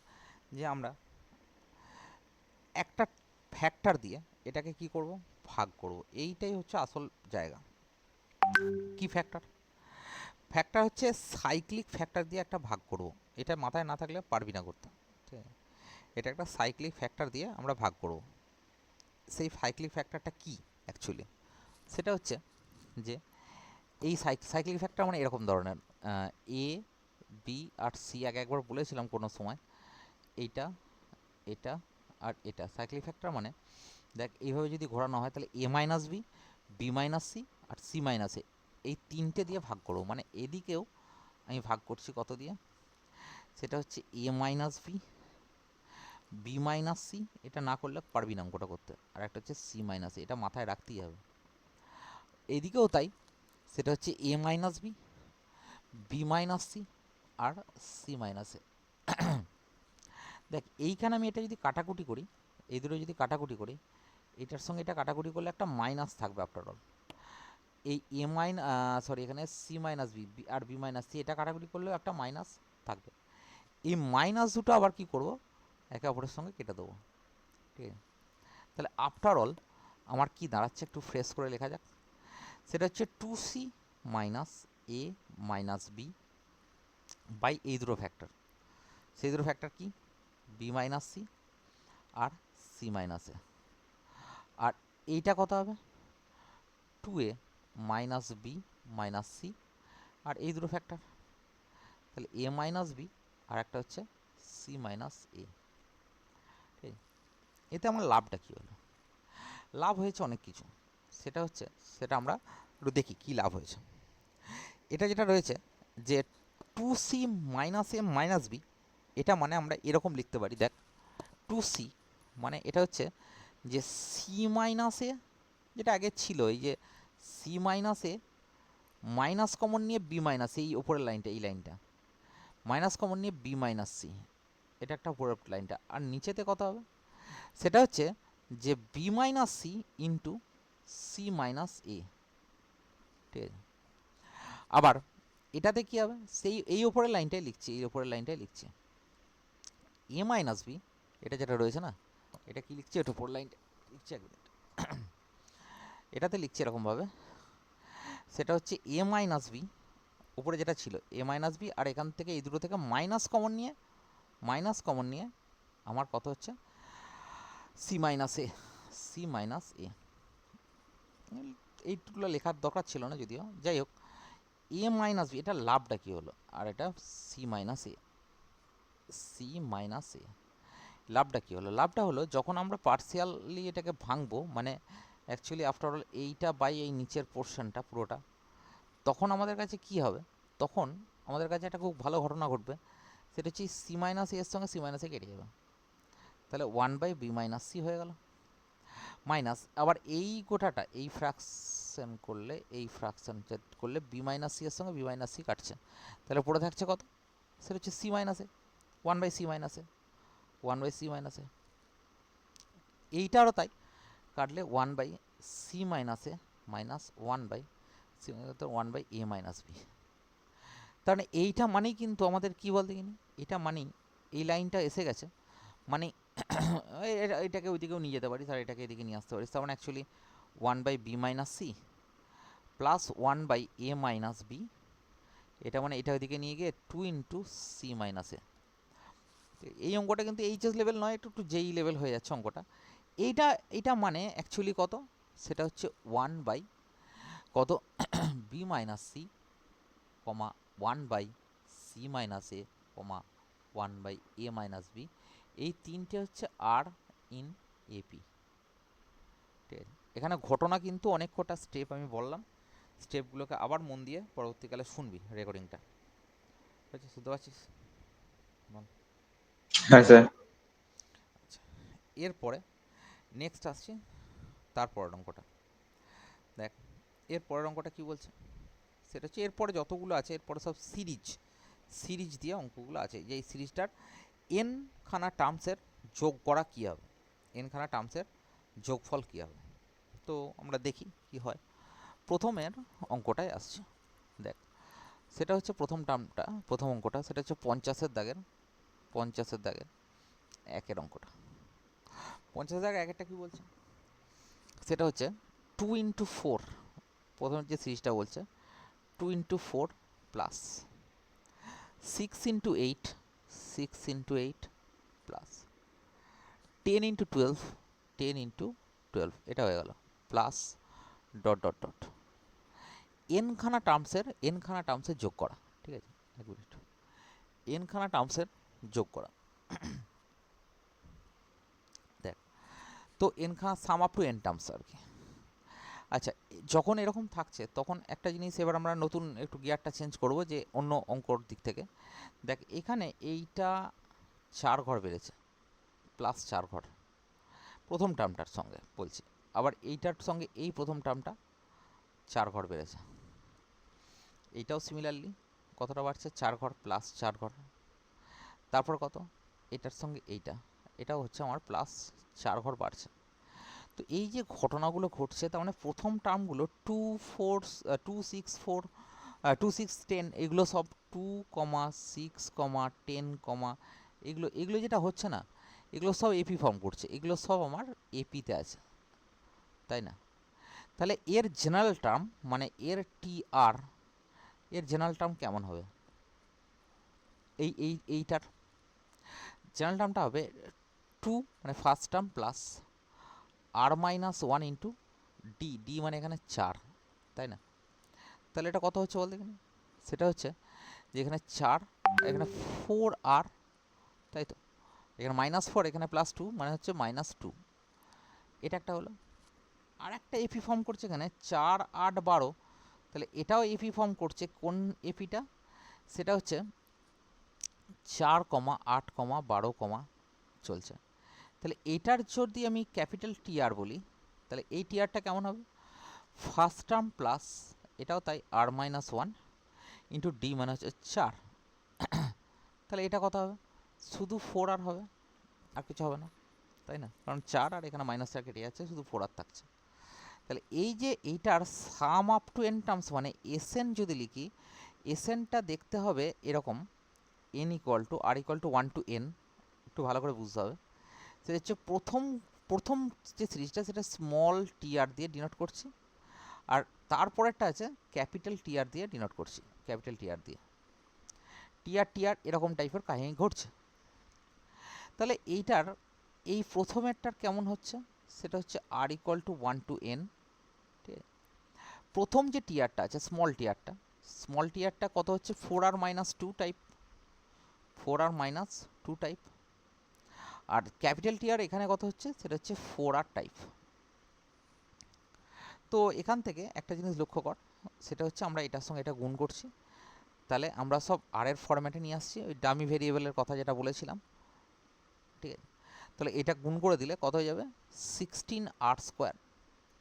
যে আমরা একটা ফ্যাক্টর দিয়ে এটাকে কি করব, ভাগ করব, এইটাই হচ্ছে আসল জায়গা। কি ফ্যাক্টর, ফ্যাক্টর হচ্ছে সাইক্লিক ফ্যাক্টর দিয়ে একটা ভাগ করব, এটা মাথায় না থাকলে পারবি না করতে, ঠিক আছে। এটা একটা সাইক্লিক ফ্যাক্টর দিয়ে আমরা ভাগ করব। সেই সাইক্লিক ফ্যাক্টরটা কি অ্যাকচুয়ালি, সেটা হচ্ছে যে এই সাইক্লিক ফ্যাক্টর মানে এরকম ধরনের, এ বি আর সি আগে একবার বলেছিলাম কোনো সময়, এইটা এটা আর এটা সাইক্লিক ফ্যাক্টর মানে, দেখ এইভাবে যদি ঘোরানো হয় তাহলে A minus B, B minus C আর সি মাইনাস এ, এই তিনটে দিয়ে ভাগ করবো, মানে এদিকেও আমি ভাগ করছি কত দিয়ে, সেটা হচ্ছে A minus B, B minus C, এটা না করলে পারবি না অঙ্কটা করতে, আর একটা হচ্ছে সি মাইনাস এ, এটা মাথায় রাখতেই হবে। এইদিকেও তাই, সেটা হচ্ছে A minus B, B minus C আর সি মাইনাস এ। দেখ এইখানে আমি এটা যদি কাটাকুটি করি, এই দুটো যদি কাটাকুটি করি, এটার সঙ্গে এটা কাটাকুটি করলে একটা মাইনাস থাকবে আফটার অল, এই এ সরি এখানে সি মাইনাস বি আর বি মাইনাস সি, এটা কাটাকুটি করলেও একটা মাইনাস থাকবে। এই মাইনাস দুটো আবার কি করব, একে অপরের সঙ্গে কেটে দেবো, ঠিক আছে। তাহলে আফটার অল আমার কি দাঁড়াচ্ছে, একটু ফ্রেশ করে লেখা যাক, সেটা হচ্ছে two C minus A minus B by এই দুটো ফ্যাক্টর, সেই দুটো ফ্যাক্টর কি, বি মাইনাস সি আর সি মাইনাস এ, আর এইটা কত হবে, two A minus B minus C আর এই দুটো ফ্যাক্টর, তাহলে এ মাইনাস বি আর একটা হচ্ছে সি মাইনাস এ, ঠিক। এতে আমার লাভটা কী হলো, লাভ হয়েছে অনেক কিছু, সেটা হচ্ছে, সেটা আমরা একটু দেখি কী লাভ হয়েছে। এটা যেটা রয়েছে যে টু সি মাইনাস এ মাইনাস বি, এটা মানে আমরা এরকম লিখতে পারি, দেখ টু সি মানে এটা হচ্ছে যে সি মাইনাস এ, যেটা আগে ছিল এই যে সি মাইনাস এ মাইনাস কমন নিয়ে বি মাইনাস, এই ওপরের লাইনটা, এই লাইনটা মাইনাস কমন নিয়ে বি মাইনাস সি, এটা একটা উপরের লাইনটা, আর নিচেতে কত হবে, সেটা হচ্ছে যে B minus C into C minus A, ঠিক আছে। আবার এটাতে কি হবে, সেই এই ওপরের লাইনটাই লিখছি, এই ওপরের লাইনটাই লিখছি, এ মাইনাস বি, এটা যেটা রয়েছে না, এটা কি লিখছি, এটা উপরের লাইনটা লিখছি, এক মিনিট, এটাতে লিখছি এরকমভাবে, সেটা হচ্ছে এ মাইনাস বি, উপরে যেটা ছিল এ মাইনাস বি, আর এখান থেকে এই দুটো থেকে মাইনাস কমন নিয়ে আমার কত হচ্ছে সি মাইনাস এ, সি মাইনাস এ, এইটুকুলো লেখার দরকার ছিল না যদিও, যাই হোক এ মাইনাস বি, এটা লাভটা কী হলো, আর এটা সি মাইনাস এ, সি মাইনাস এ, লাভটা কী হলো, লাভটা হলো যখন আমরা পার্সিয়ালি এটাকে ভাঙবো, মানে অ্যাকচুয়ালি আফটার অল এইটা বাই এই নিচের পোর্শনটা পুরোটা, তখন আমাদের কাছে কি হবে, তখন আমাদের কাছে একটা খুব ভালো ঘটনা ঘটবে, সেটা হচ্ছে সি মাইনাস এর সঙ্গে সি মাইনাস এ কেটে যাবে, তাহলে one by B minus C হয়ে গেল, মাইনাস আবার এই গোটাটা এই ফ্র্যাকশন করলে, এই ফ্র্যাকশন করলে বি মাইনাস সি এর সঙ্গে বি মাইনাস সি কাটছে, তাহলে পড়ে থাকছে কত, সেটা হচ্ছে C minus A, one by C minus A, one by C minus A, এইটারও তাই, কাটলে one by C minus A minus one by C minus one by A minus B, তার মানে এইটা মানেই কিন্তু আমাদের কী বলতে গিনি, এটা মানেই এই লাইনটা এসে গেছে, মানে এটাকে ওইদিকেও নিয়ে যেতে পারি, তাহলে এটাকে এদিকে নিয়ে আসতে পারি, তার মানে actually one by B minus C plus one by A minus B, এটা মানে এটা ওইদিকে নিয়ে গিয়ে two into C minus A, এই অঙ্কটা কিন্তু এইচএস লেভেল নয়, একটু একটু জেই লেভেল হয়ে যাচ্ছে অঙ্কটা। এইটা এটা মানে অ্যাকচুয়ালি কত, সেটা হচ্ছে 1 বাই কত B minus c comma 1/c-a কমা 1/a-b, এই তিনটে হচ্ছে আর ইন এপি। ঠিক আছে, এখানে ঘটনা কিন্তু অনেক কটা স্টেপ আমি বললাম, স্টেপগুলোকে আবার মন দিয়ে পরবর্তীকালে শুনবি রেকর্ডিংটা, বুঝছিস, শুনতে পাচ্ছিস? বল। হ্যাঁ স্যার। আচ্ছা, এরপরে নেক্সট আসছি তারপরের অঙ্কটা। দেখ এর পরের অঙ্কটা কী বলছে, সেটা হচ্ছে এরপরে যতগুলো আছে এরপরে সব সিরিজ দিয়ে অঙ্কগুলো আছে, যে এই সিরিজটার এন খানা টার্মসের যোগ করা কী হবে, এন খানা টার্মসের যোগফল কী হবে। তো আমরা দেখি কি হয়। প্রথমের অঙ্কটায় আসছে, দেখ সেটা হচ্ছে প্রথম টার্মটা, প্রথম অঙ্কটা সেটা হচ্ছে 50-এর দাগের একের অঙ্কটা। 50 দাগের একেরটা কী বলছে, সেটা হচ্ছে 2 × 4, প্রথম যে সিরিজটা বলছে 2 × 4 প্লাস 6 × 8, 6 × 8 প্লাস 10 × 12, 10 × 12, এটা হয়ে গেল প্লাস ডট ডট ডট এনখানা টার্মসের যোগ করা। ঠিক আছে, এক মিনিট, এনখানা টার্মসের যোগ করা। দেখ তো এনখানা sum up to N terms আর কি। আচ্ছা, যখন এরকম থাকছে তখন একটা জিনিস এবার আমরা নতুন একটু গিয়ারটা চেঞ্জ করব, যে অন্য অঙ্কর দিক থেকে। দেখ এখানে এইটা 4 ঘর বেড়েছে, প্লাস 4 ঘর প্রথম টার্মটার সঙ্গে বলছি, আবার এইটার সঙ্গে এই প্রথম টার্মটা 4 ঘর বেড়েছে, এইটাও সিমিলারলি কতটা বাড়ছে, 4 ঘর প্লাস 4 ঘর, তারপর কত এটার সঙ্গে এটাও হচ্ছে আমার প্লাস 4 ঘর বাড়ছে। তো এই যে ঘটনাগুলো ঘটছে, তার মানে প্রথম টার্মগুলো 2, 4, 2, 6, 4, 2, 6, 10, এগুলো সব 2, 6, 10, এগুলো যেটা হচ্ছে না, এগুলো সব এপি ফর্ম করছে, এগুলো সব আমার এপিতে আছে, তাই না? তাহলে এর জেনারেল টার্ম মানে এর টিআর, এর জেনারেল টার্ম কেমন হবে, এইটার জেনারেল টার্মটা হবে 2 মানে first term plus r-1 into D মানে এখানে 4, তাই না? তাহলে এটা কত হচ্ছে বলতে এখানে, সেটা হচ্ছে যে এখানে 4, এখানে 4r, তাই তো, এখানে -4, এখানে +2 মানে হচ্ছে -2, এটা একটা হলো। আর একটা এপি ফর্ম করছে এখানে 4, 8, 12, তাহলে এটাও এপি ফর্ম করছে, কোন এপিটা, সেটা হচ্ছে 4, 8, 12, চলছে। তাহলে এটার যদি আমি ক্যাপিটাল টিআর বলি, তাহলে এই টিআরটা কেমন হবে, ফার্স্ট টার্ম প্লাস এটাও তাই r-1 ইন্টু ডি মানে হচ্ছে 4, তাহলে এটা কত হবে, শুধু 4r হবে, আর কিছু হবে না, তাই না? কারণ 4 আর এখানে -4 কেটে যাচ্ছে, শুধু 4r থাকছে। তাহলে এই যে এইটার সাম আপ টু এন টার্মস মানে এসএন যদি লিখি, এসএনটা দেখতে হবে এরকম, n = r = 1 to n, একটু ভালো করে বুঝতে হবে। সেটা হচ্ছে প্রথম যে সিরিজটা সেটা স্মল টিআর দিয়ে ডিনোট করছি, আর তারপরেরটা আছে ক্যাপিটাল টিআর দিয়ে ডিনোট করছি, ক্যাপিটাল টিআর দিয়ে, টিআর এরকম টাইপের কাহিনী ঘটছে। তাহলে এইটার এই প্রথমেরটার কেমন হচ্ছে, সেটা হচ্ছে r = 1 to n। ঠিক আছে, প্রথম যে টিআরটা আছে স্মল টিআরটা কত হচ্ছে 4r-2 টাইপ, 4r-2 টাইপ, আর ক্যাপিটাল টিআর এখানে কত হচ্ছে, সেটা হচ্ছে 4r টাইপ। তো এখান থেকে একটা জিনিস লক্ষ্য কর, সেটা হচ্ছে আমরা এটার সঙ্গে এটা গুণ করছি, তাহলে আমরা সব আর এর ফরম্যাটে নিয়ে আসছি, ওই ডামি ভেরিয়েবলের কথা যেটা বলেছিলাম। ঠিক আছে, তাহলে এটা গুণ করে দিলে কত হয়ে যাবে, 16r²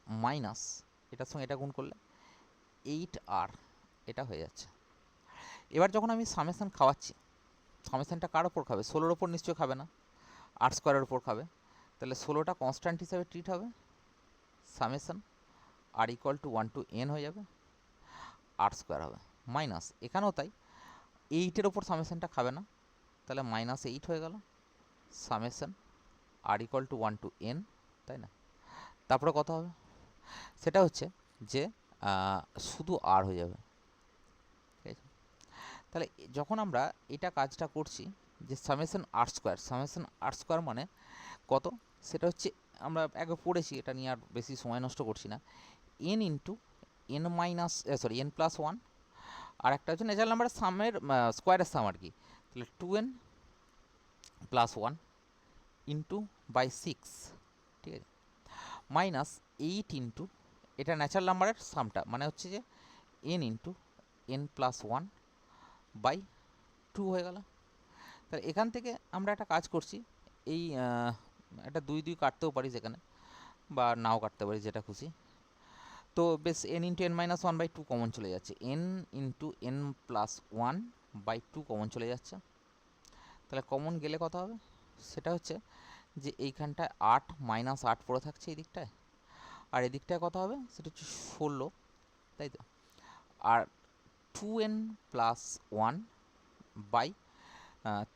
মাইনাস এটার সঙ্গে এটা গুণ করলে 8r, এটা হয়ে যাচ্ছে। এবার যখন আমি সামেশন খাওয়াচ্ছি, সামেশনটা কার ওপর খাবে, 16-র ওপর নিশ্চয়ই খাবে না, r² ওপর খাবে, তাহলে 16টা কনস্ট্যান্ট হিসাবে ট্রিট হবে, সামেশন r = 1 to n হয়ে যাবে, r² হবে, মাইনাস এখানেও তাই, 8-এর ওপর সামেশনটা খাবে না, তাহলে -8 হয়ে গেল, সামেশন r = 1 to n, তাই না? তারপরে কত হবে, সেটা হচ্ছে যে শুধু r হয়ে যাবে। ঠিক আছে, তাহলে যখন আমরা এটা কাজটা করছি, যে সামেশন আর স্কোয়ার মানে কত, সেটা হচ্ছে আমরা একবার পড়েছি, এটা নিয়ে আর বেশি সময় নষ্ট করছি না, N into N minus N plus one, আর একটা হচ্ছে ন্যাচারাল নাম্বারের সামের স্কোয়ারের সাম আর কি, তাহলে 2n plus one into by 6, ঠিক আছে, মাইনাস 8 ইন্টু, এটা ন্যাচারাল নাম্বারের সামটা মানে হচ্ছে যে N into N plus one by 2 হয়ে গেল। তাহলে এখান থেকে আমরা একটা কাজ করছি, এই একটা 2 কাটতেও পারি সেখানে, বা নাও কাটতে পারি, যেটা খুশি। তো বেশ N into N minus one by two common চলে যাচ্ছে, N into N plus one by two common চলে যাচ্ছে। তাহলে কমন গেলে কত হবে, সেটা হচ্ছে যে এইখানটায় 8 মাইনাস 8 পড়ে থাকছে এই দিকটায়, আর এদিকটায় কত হবে সেটা হচ্ছে 16, তাই তো, আর 2n প্লাস ওয়ান বাই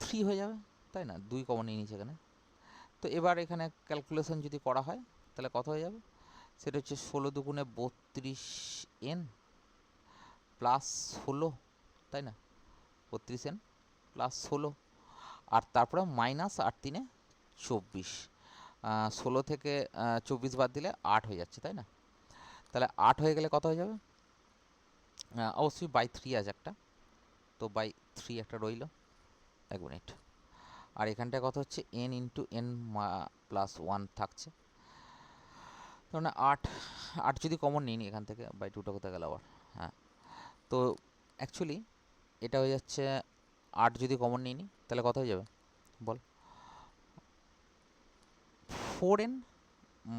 3 হয়ে যাবে, তাই না, 2 কমন নিয়ে নিচ্ছে এখানে। তো এবার এখানে ক্যালকুলেশন যদি করা হয় তাহলে কত হয়ে যাবে, সেটা হচ্ছে 16 দুগুণে 32n প্লাস 16, তাই না, 32n প্লাস 16, আর তারপরে মাইনাস 8 3 24, 16 থেকে 24 বাদ দিলে 8 হয়ে যাচ্ছে, তাই না। তাহলে 8 হয়ে গেলে কত হয়ে যাবে, অবশ্যই বাই 3 আছে একটা, তো বাই 3 একটা রইল, 1 মিনিট। আর এখানটায় কত হচ্ছে N into N plus one থাকছে, তার মানে 8, 8 যদি কমন নিই নি এখান থেকে, বাই 2টা কোথায় গেল আবার, হ্যাঁ, তো অ্যাকচুয়ালি এটা হয়ে যাচ্ছে 8 যদি কমন নিই নি তাহলে কত হয়ে যাবে বল, 4n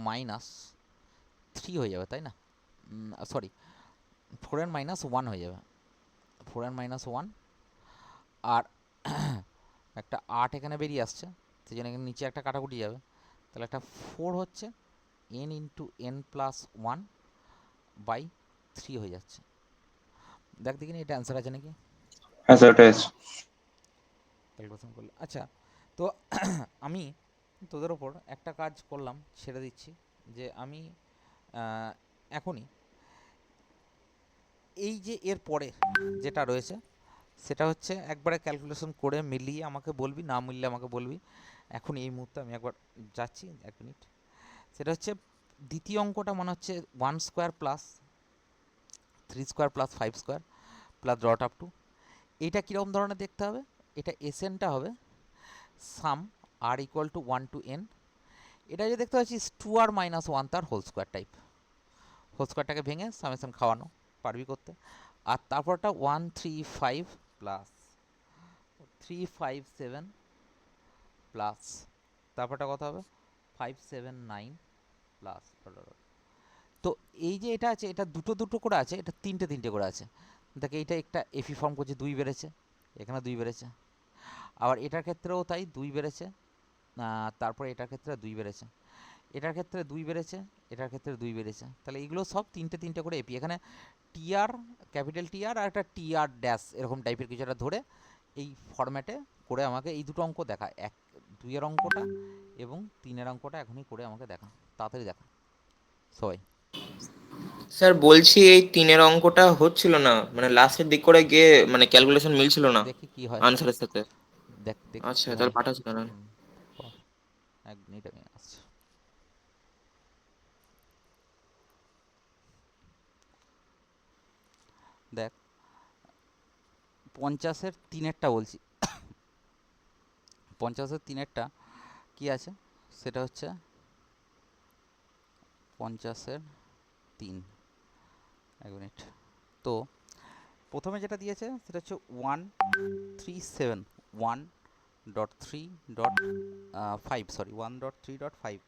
মাইনাস 3 হয়ে যাবে, তাই না, সরি 4n মাইনাস 1 হয়ে যাবে, 4n মাইনাস 1, আর একটা 8 এখানে বেরিয়ে আসছে, সেই জন্য এখানে নিচে একটা কাটাকুটি যাবে, তাহলে একটা 4 হচ্ছে n into N plus one by 3 হয়ে যাচ্ছে। দেখ দেখিনি এটা অ্যান্সার আছে নাকি, হ্যাঁ স্যার ওটা আছে। ক্যালকুলেশন করলে। আচ্ছা, তো আমি তোদের ওপর একটা কাজ করলাম, ছেড়ে দিচ্ছি, যে আমি এখনই এই যে এর পরে যেটা রয়েছে সেটা হচ্ছে একবারে ক্যালকুলেশন করে মিলিয়ে আমাকে বলবি, না মিললে আমাকে বলবি। এখন এই মুহূর্তে আমি একবার যাচ্ছি, 1 মিনিট। সেটা হচ্ছে দ্বিতীয় অঙ্কটা মনে হচ্ছে 1 square plus 3 square plus 5 square plus dot up two, এইটা কীরকম ধরনের দেখতে হবে, এটা এসএনটা হবে সাম আর ইকুয়াল টু 1 টু এন, এটা যে দেখতে পাচ্ছিস 2r মাইনাস 1 তার হোল স্কোয়ার টাইপ, হোল স্কোয়ারটাকে ভেঙে সামেশন খাওয়ানো পারবি করতে। আর তারপরটা 135 প্লাস 357 প্লাস তারপরটা কত হবে 579 প্লাস, তো এই যে এটা আছে এটা দুটো দুটো করে আছে, এটা তিনটে তিনটে করে আছে। দেখ এইটা একটা এফি ফর্ম করছে, 2 বেড়েছে, এখানে 2 বেড়েছে, আবার এটার ক্ষেত্রেও তাই 2 বেড়েছে, তারপরে এটার ক্ষেত্রে 2 বেড়েছে, এটার ক্ষেত্রে 2 বেড়েছে, এটার ক্ষেত্রে 2 বেড়েছে। তাহলে এগুলো সব তিনটে তিনটে করে এপি, এখানে টিআর, ক্যাপিটাল টিআর আর একটা টিআর ড্যাশ এরকম টাইপের কিছু একটা ধরে এই ফরম্যাটে করে আমাকে এই দুটো অঙ্ক দেখা, 2 এর অঙ্কটা এবং 3 এর অঙ্কটা এখনই করে আমাকে দেখা, তাড়াতাড়ি দেখা সবাই। স্যার বলছি এই 3-এর অঙ্কটা হচ্ছিল না, মানে লাস্টের দিক করে গিয়ে মানে ক্যালকুলেশন মিলছিল না দেখি কি হয়, আনসারের সাথে। দেখি আচ্ছা কি তাহলে হয়। পাঠাচ্ছি না। হুম, পর 1 মিনিট আমি আসছি। দেখ 50-এর 3-এরটা বলছি, 50-এর 3-এরটা কি আছে, সেটা হচ্ছে 50-এর 3, 1 মিনিট। তো প্রথমে যেটা দিয়েছে সেটা হচ্ছে 137 1.3.5, সরি 1.3.5,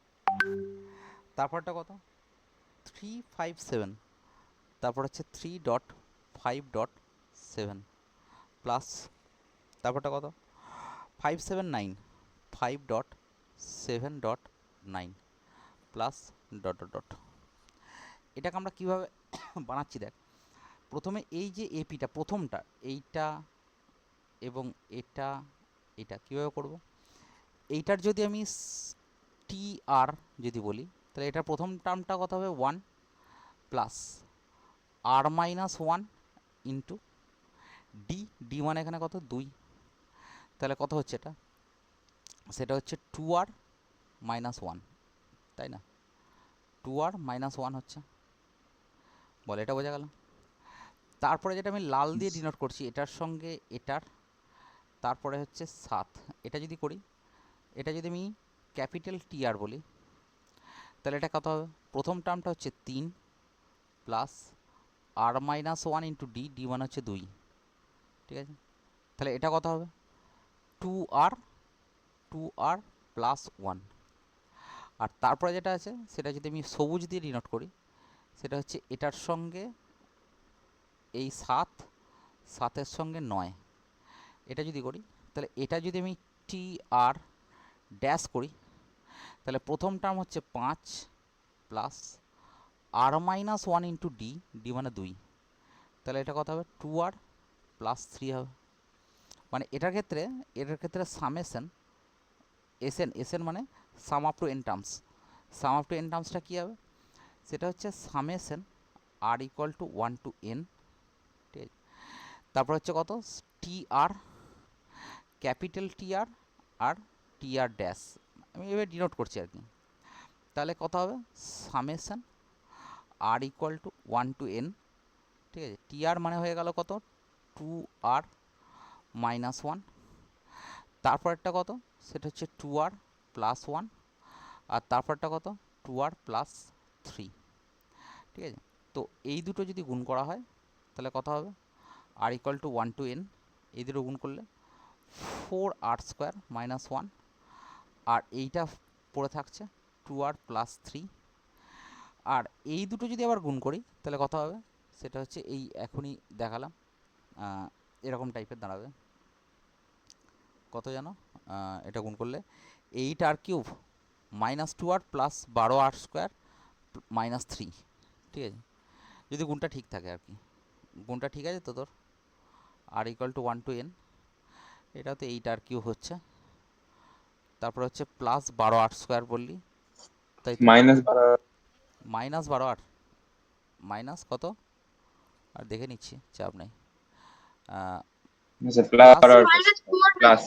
তারপরটা কত 357, তারপর হচ্ছে 3.5.7 প্লাস, তারপরটা কত 579 5.7.9 প্লাস ডট ডট ডট। এটাকে আমরা কীভাবে বানাচ্ছি দেখ, প্রথমে এই যে এপিটা প্রথমটা এইটা এবং এটা, এটা কীভাবে করব, এইটার যদি আমি টি আর যদি বলি তাহলে এটার প্রথম টার্মটা কত হবে 1 প্লাস আর মাইনাস 1 ইন্টু ডি, ডি মানে এখানে কত 2, তাহলে কত হচ্ছে এটা, সেটা হচ্ছে 2r মাইনাস 1, তাই না? 2r মাইনাস 1 হচ্ছে, বলে এটা বোঝা গেল। তারপরে যেটা আমি লাল দিয়ে ডিনোট করছি এটার সঙ্গে এটার, তারপরে হচ্ছে 7, এটা যদি করি, এটা যদি আমি ক্যাপিটাল টি আর বলি, তাহলে এটা কত হবে, প্রথম টার্মটা হচ্ছে 3 প্লাস আর মাইনাস 1 ইন্টু ডি, ডি মানে হচ্ছে 2, ঠিক আছে? তাহলে এটা কত হবে, 2r, 2r প্লাস 1। আর তারপরে যেটা আছে সেটা যদি আমি সবুজ দিয়ে ডিনোট করি, সেটা হচ্ছে এটার সঙ্গে এই 7, 7-এর সঙ্গে 9, এটা যদি করি, তাহলে এটা যদি আমি টি আর ড্যাশ করি, তাহলে প্রথম টার্ম হচ্ছে 5 প্লাস আর মাইনাস 1 ইন্টু ডি, ডি মানে 2, তাহলে এটা কত হবে, 2r প্লাস 3 হবে। মানে এটার ক্ষেত্রে সামেশন এসএন, এসএন মানে sum up to N terms, sum up to N টার্মসটা কী হবে, সেটা হচ্ছে summation R equal to 1 to N, ঠিক আছে? তারপর হচ্ছে কত, টি আর, ক্যাপিটাল টি আর টি আর ড্যাশ, আমি এবার ডিনোট করছি আর কি। তাহলে কত হবে, summation R equal to 1 to N, ঠিক আছে? টি আর মানে হয়ে গেল কত, 2r মাইনাস 1, তারপরটা কত, সেটা হচ্ছে 2r প্লাস 1, আর তারপরটা কত, 2r প্লাস 3, ঠিক আছে? তো এই দুটো যদি গুণ করা হয় তাহলে কত হবে, আর ইকুয়াল টু 1 টু এন, এই দুটো গুণ করলে 4r স্কোয়ার মাইনাস 1, আর এইটা পড়ে থাকছে 2r প্লাস 3, আর এই দুটো যদি আবার গুণ করি তাহলে কত হবে, সেটা হচ্ছে এই এখনই দেখালাম, এরকম টাইপের দাঁড়াবে, কত জানো, এটা গুণ করলে 8r cube minus 2r plus 12r square minus 3, ঠিক আছে? যদি গুণটা ঠিক থাকে আর কি, গুণটা ঠিক আছে তো তোর, আর ইকুয়াল টু 1 টু এন, এটা তো 8r কিউব হচ্ছে, তারপর হচ্ছে প্লাস 12r স্কোয়ার বললি, তাই তো, মাইনাস 12r, মাইনাস কত, আর দেখে নিচ্ছি চাপ নেই, প্লাস, প্লাস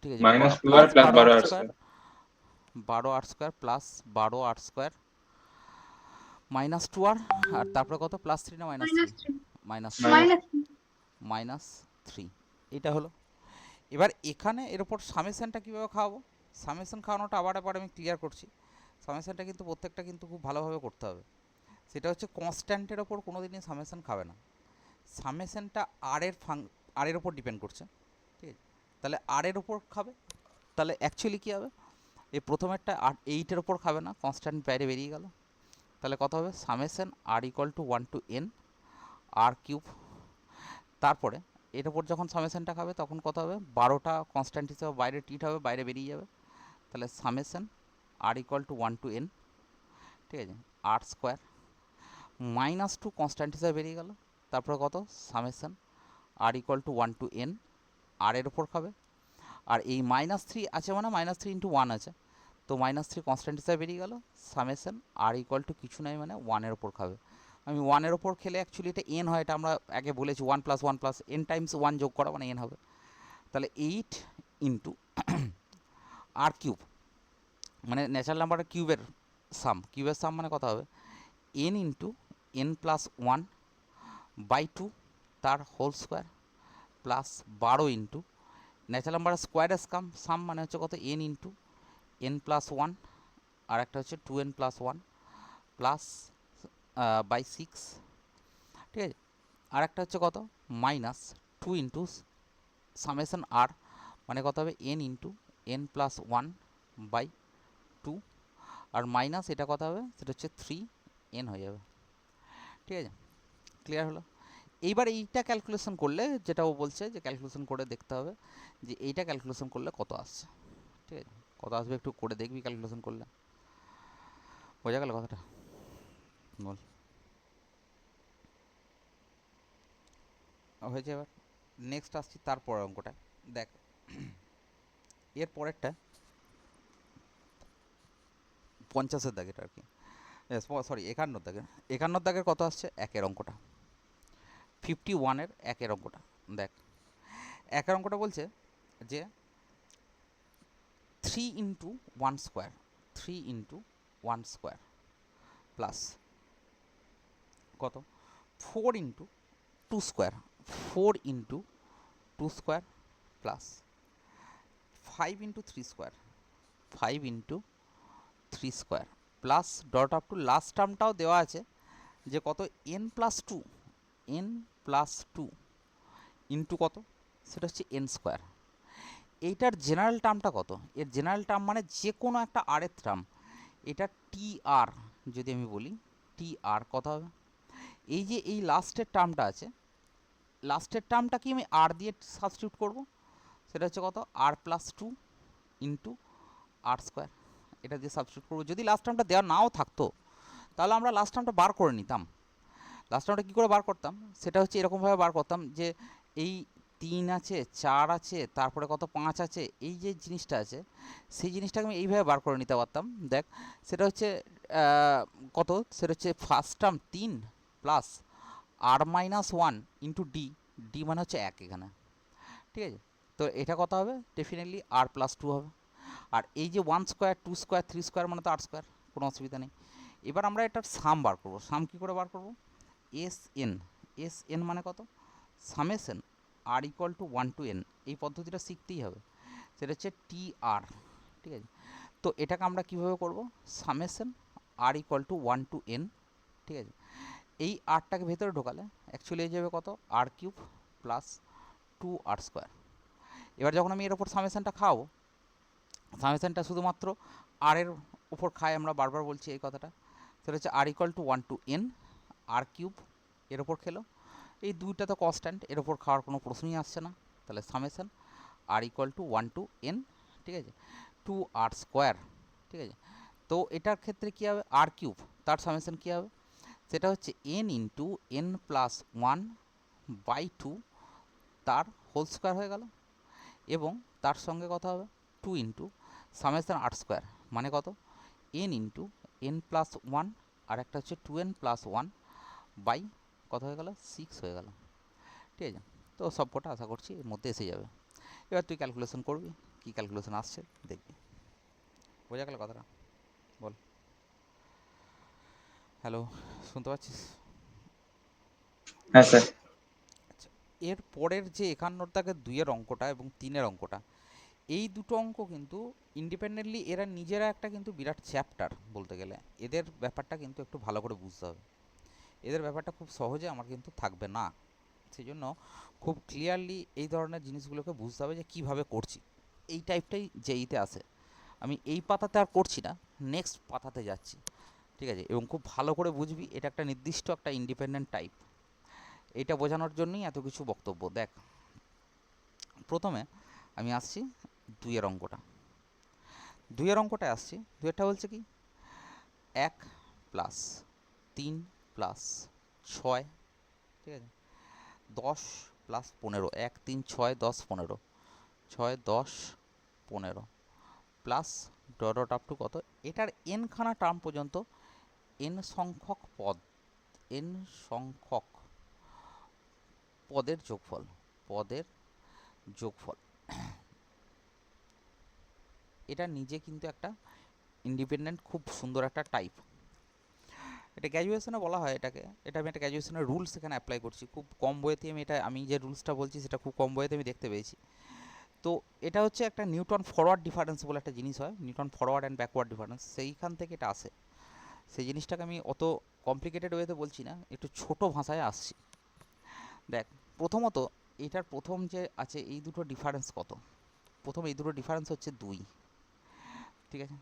ঠিক আছে, minus two R plus plus 12r 12 R square, 12r square plus 12r square minus 2r, আর তারপরে কত, প্লাস 3 না মাইনাস 3, মাইনাস মাইনাস 3, এটা হলো। এবার এখানে এর উপর সামেশনটা কীভাবে খাওয়াবো, সামেশন খাওয়ানোটা আবার আমি ক্লিয়ার করছি, সামেশনটা কিন্তু প্রত্যেকটা কিন্তু খুব ভালোভাবে করতে হবে, সেটা হচ্ছে কনস্ট্যান্টের ওপর কোনো দিনই সামেশন খাবে না, সামেশনটা আর এর ওপর ডিপেন্ড করছে, ঠিক আছে? তাহলে আর এর ওপর খাবে, তাহলে অ্যাকচুয়ালি কী হবে, এই প্রথমেরটা আর 8-এর ওপর খাবে না, কনস্ট্যান্ট বাইরে বেরিয়ে গেল, তাহলে কত হবে, summation R equal to 1 to N R cube, তারপরে এর ওপর যখন সামেশনটা খাবে তখন কত হবে, 12টা কনস্ট্যান্ট হিসেবে বাইরে টিট হবে, বাইরে বেরিয়ে যাবে, তাহলে summation R equal to 1 to N, ঠিক আছে, আর স্কোয়ার মাইনাস 2 কনস্ট্যান্ট হিসেবে বেরিয়ে গেল, তারপরে কত, summation R equal to 1 to N, R এর ওপর খাবে, আর এই মাইনাস 3 আছে মানে মাইনাস 3 ইন্টু 1 আছে, তো মাইনাস 3 কনস্ট্যান্ট হিসেবে বেরিয়ে গেল, সামেশন আর ইকুয়াল টু কিছু নাই মানে 1-এর ওপর খাবে, আমি 1-এর ওপর খেলে অ্যাকচুয়ালি এটা এন হয়, এটা আমরা আগে বলেছি 1 প্লাস 1 প্লাস এন টাইমস 1 যোগ করা মানে এন হবে, তাহলে 8 ইন্টু আর কিউব, মানে ন্যাচারাল নাম্বারের কিউবের সাম মানে কত হবে, N into N plus 1 by 2 তার whole square plus 12 into natural নাম্বারের স্কোয়ারের সাম মানে হচ্ছে কত, এন ইন্টু এন প্লাস 1, আর একটা হচ্ছে 2n প্লাস 1 প্লাস বাই 6, ঠিক আছে? আর একটা হচ্ছে কত, মাইনাস 2 ইন্টু সামেশন আর মানে কত হবে, N into N plus 1 by 2, আর মাইনাস এটা কত হবে, সেটা হচ্ছে 3n হয়ে যাবে, ঠিক আছে? ক্লিয়ার হলো? এইবার এইটা ক্যালকুলেশন করলে, যেটা ও বলছে যে ক্যালকুলেশন করে দেখতে হবে যে এইটা ক্যালকুলেশন করলে কত আসছে, ঠিক আছে? কত আসবে একটু করে দেখবি ক্যালকুলেশন করলে, বোঝা গেল কথাটা, বল হয়েছে। এবার নেক্সট আসছি তারপরের অঙ্কটা, দেখ এর পরেরটা 50-এর দাগের আর কি, সরি 51-এর দাগের, 51-এর দাগের কত আসছে, একের অঙ্কটা, 51-এর একের অঙ্কটা, দেখ একের অঙ্কটা বলছে যে 3 into 1 square, 3 into 1 square plus কত 4 into 2 square, 4 into 2 square plus 5 into 3 square, 5 into 3 square plus dot up to last টার্মটাও দেওয়া আছে যে কত n plus two, n plus two into কত, সেটা হচ্ছে n স্কোয়ার। এইটার জেনারেল টার্মটা কত, এর জেনারেল টার্ম মানে যে কোনো একটা আর এর টার্ম, এটা টি আর যদি আমি বলি, টি আর কত হবে, এই যে এই লাস্টের টার্মটা আছে, লাস্টের টার্মটা কি আমি আর দিয়ে সাবস্টিটিউট করব, সেটা হচ্ছে কত আর প্লাস টু ইন্টু আর স্কোয়ার, এটা দিয়ে সাবস্টিটিউট করবো। যদি লাস্ট টার্মটা দেওয়া নাও থাকতো তাহলে আমরা লাস্ট টার্মটা বার করে নিতাম। লাস্ট টার্মটা কী করে বার করতাম, সেটা হচ্ছে এরকমভাবে বার করতাম যে এই 3 আছে, 4 আছে, তারপরে কত 5 আছে, এই যে জিনিসটা আছে সেই জিনিসটাকে আমি এইভাবে বার করে নিতে পারতাম। দেখ সেটা হচ্ছে কত, সেটা হচ্ছে ফার্স্ট টার্ম 3 প্লাস আর মাইনাস 1 ইন্টু ডি, ডি মানে হচ্ছে 1 এখানে, ঠিক আছে। তো এটা কত হবে, ডেফিনেটলি আর প্লাস টু হবে। আর এই যে 1 স্কোয়ার 2 স্কোয়ার 3 স্কোয়ার মানে তো আর স্কোয়ার, কোনো অসুবিধা নেই। এবার আমরা এটার সাম বার করবো। সাম কী করে বার করবো, এস এন, এস এন মানে কত, summation R equal to 1 to N, এই পদ্ধতিটা শিখতেই হবে, সেটা হচ্ছে টি আর, ঠিক আছে। তো এটাকে আমরা কীভাবে করব, summation R equal to 1 to N, ঠিক আছে। এই আরটাকে ভেতরে ঢোকালে অ্যাকচুয়ালি হয়ে যাবে কত আর কিউব প্লাস 2 আর স্কোয়ার। এবার যখন আমি এর ওপর সামেশনটা খাওয়াবো, সামেশনটা শুধুমাত্র আর এর ওপর খায়, আমরা বারবার বলছি এই কথাটা, সেটা হচ্ছে R equal to 1 to N, R cube এর ওপর খেলো, এই দুইটা তো কনস্ট্যান্ট, এর ওপর খাওয়ার কোনো প্রশ্নই আসছে না, তাহলে summation R equal to 1 to N, ঠিক আছে, 2 আর স্কোয়ার, ঠিক আছে। তো এটার ক্ষেত্রে কী হবে, আর কিউব তার সামেশন কী হবে, সেটা হচ্ছে N into N plus 1 by 2 তার হোল স্কোয়ার হয়ে গেল, এবং তার সঙ্গে কথা হবে 2 ইন্টু সামেশন আর স্কোয়ার মানে কত এন ইন্টু এন প্লাস 1, আর একটা হচ্ছে 2n প্লাস 1 বাই কত হয়ে গেল 6 হয়ে গেল, ঠিক আছে। তো সবকটা আশা করছি এর মধ্যে এসে যাবে। এবার তুই ক্যালকুলেশন করবি, কী ক্যালকুলেশন আসছে দেখবি। বোঝা গেল কথাটা, বল। হ্যালো, শুনতে পাচ্ছিস? হ্যাঁ স্যার। আচ্ছা, এর পরের যে 51 দাগের 2-এর অঙ্কটা এবং 3-এর অঙ্কটা, এই দুটো অঙ্ক কিন্তু ইন্ডিপেন্ডেন্টলি এরা নিজেরা একটা কিন্তু বিরাট চ্যাপ্টার বলতে গেলে। এদের ব্যাপারটা কিন্তু একটু ভালো করে বুঝতে হবে, এদের ব্যাপারটা খুব সহজে আমার কিন্তু থাকবে না, সেই জন্য খুব ক্লিয়ারলি এই ধরনের জিনিসগুলোকে বুঝতে হবে যে কীভাবে করছি। এই টাইপটাই যেইতে আসে, আমি এই পাতাতে আর করছি না, নেক্সট পাতাতে যাচ্ছি, ঠিক আছে। এবং খুব ভালো করে বুঝবি এটা একটা নির্দিষ্ট একটা ইন্ডিপেন্ডেন্ট টাইপ, এইটা বোঝানোর জন্যই এত কিছু বক্তব্য। দেখ প্রথমে আমি আসছি 2-এর অঙ্কটা, 2-এর অঙ্কটায় আসছি। 2-এরটা বলছে কি 1 প্লাস 3 প্লাস 6, ঠিক আছে, 10 plus 15, 1 3 6 10 15, 6 10 15 plus dot dot up two কত, এটার এন খানা টার্ম পর্যন্ত এন সংখ্যক পদ, এন সংখ্যক পদের যোগফল, পদের যোগফল। এটা নিজে কিন্তু একটা ইন্ডিপেন্ডেন্ট খুব সুন্দর একটা টাইপ। এটা গ্র্যাজুয়েশনে বলা হয় এটাকে, এটা আমি একটা গ্র্যাজুয়েশনের রুলস এখানে অ্যাপ্লাই করছি, খুব কম বইতে আমি যে রুলসটা বলছি সেটা খুব কম বইতে আমি দেখতে পেয়েছি। তো এটা হচ্ছে একটা নিউটন ফরওয়ার্ড ডিফারেন্স বলে একটা জিনিস হয়, Newton forward and backward difference, সেইখান থেকে এটা আসে। সেই জিনিসটাকে আমি অত কমপ্লিকেটেড ওয়েতে বলছি না, একটু ছোট ভাষায় আসছি। দেখ প্রথমত এটার প্রথম যে আছে এই দুটো ডিফারেন্স কত, প্রথম এই দুটো ডিফারেন্স হচ্ছে 2, ঠিক আছে।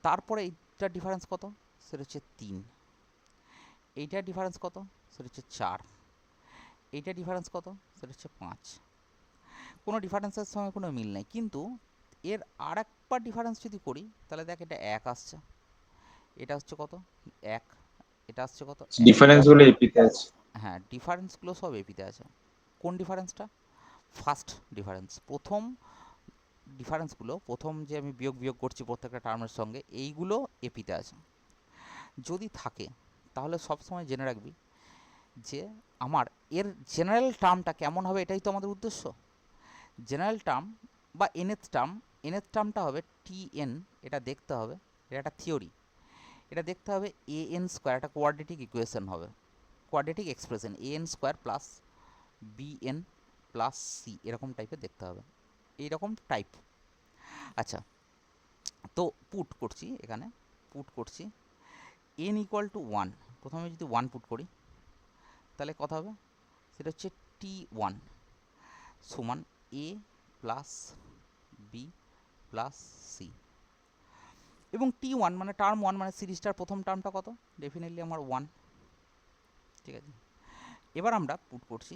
তারপরে এইটার ডিফারেন্স কত, সেটা হচ্ছে 3, এইটার ডিফারেন্স কত, সেটা হচ্ছে 4, এইটার ডিফারেন্স কত, সেটা হচ্ছে 5। কোনো ডিফারেন্সের সঙ্গে কোনো মিল নেই, কিন্তু এর আর একবার ডিফারেন্স যদি করি তাহলে দেখ এটা 1 আসছে, এটা হচ্ছে কত 1, এটা আসছে কত 1 ডিফারেন্স আর, গুলো এপিতে আছে। হ্যাঁ ডিফারেন্সগুলো সব এপিতে আছে। কোন ডিফারেন্সটা, ফার্স্ট ডিফারেন্স, প্রথম ডিফারেন্সগুলো, প্রথম যে আমি বিয়োগ বিয়োগ করছি প্রত্যেকটা টার্মের সঙ্গে, এইগুলো এপিতে আছে। যদি থাকে তাহলে সবসময় জেনে রাখবি যে আমার এর জেনারেল টার্মটা কেমন হবে, এটাই তো আমাদের উদ্দেশ্য, জেনারেল টার্ম বা nth টার্মটা হবে টিএন, এটা দেখতে হবে, এটা একটা থিওরি, এটা দেখতে হবে an স্কোয়ার, একটা কোয়াড্রেটিক ইকুয়েশন হবে, quadratic expression an square plus bn plus C, এরকম টাইপের দেখতে হবে, এইরকম টাইপ। আচ্ছা, তো পুট করছি এখানে, পুট করছি n ইকুয়াল টু 1, প্রথমে যদি 1 পুট করি তাহলে কত হবে, সেটা হচ্ছে t1 সমান a plus B plus C, এবং t1 মানে টার্ম 1 মানে সিরিজটার প্রথম টার্মটা কত, ডেফিনেটলি আমার 1, ঠিক আছে। এবার আমরা পুট করছি,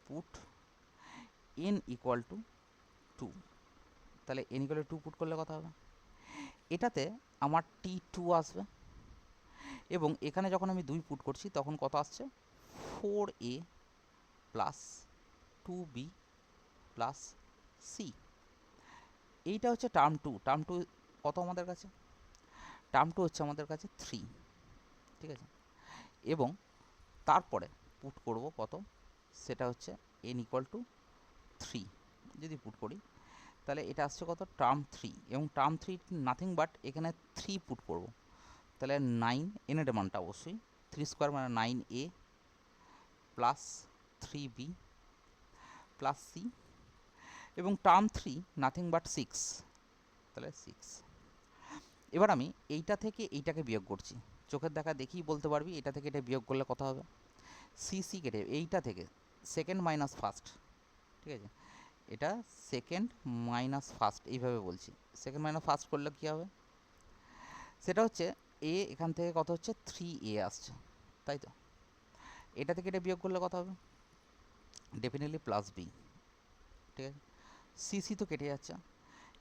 পুট n ইকুয়াল টু 2, তাহলে n ইকুয়াল টু 2 পুট করলে কথা হবে, এটাতে আমার t2 আসবে, এবং এখানে যখন আমি 2 পুট করছি তখন কত আসছে, 4a plus 2b plus C, এইটা হচ্ছে টার্ম 2। টার্ম 2 কত আমাদের কাছে, টার্ম 2 হচ্ছে আমাদের কাছে 3, ঠিক আছে। এবং তারপরে পুট করব কত, সেটা হচ্ছে n ইকুয়াল টু 3, যদি পুট করি তাহলে এটা আসছে কত, টার্ম 3, এবং টার্ম 3 নাথিং বাট এখানে 3 পুট করব, তাহলে 9, এনের মানটা অবশ্যই 3 স্কোয়ার মানে 9a plus 3b plus C, এবং টার্ম 3 নাথিং বাট 6, তাহলে 6। এবার আমি এইটা থেকে এইটাকে বিয়োগ করছি, চোখের দেখা দেখেই বলতে পারবি এটা থেকে এটা বিয়োগ করলে কত হবে, সি সি কেটে এইটা থেকে সেকেন্ড মাইনাস ফার্স্ট, ঠিক আছে, এটা সেকেন্ড মাইনাস ফার্স্ট এইভাবে বলছি, সেকেন্ড মাইনাস ফার্স্ট করলে কী হবে, সেটা হচ্ছে এ, এখান থেকে কত হচ্ছে 3a আসছে, তাই তো, এটা থেকে এটা বিয়োগ করলে কত হবে, ডেফিনেটলি প্লাস বি, ঠিক আছে, সি সি তো কেটে যাচ্ছে,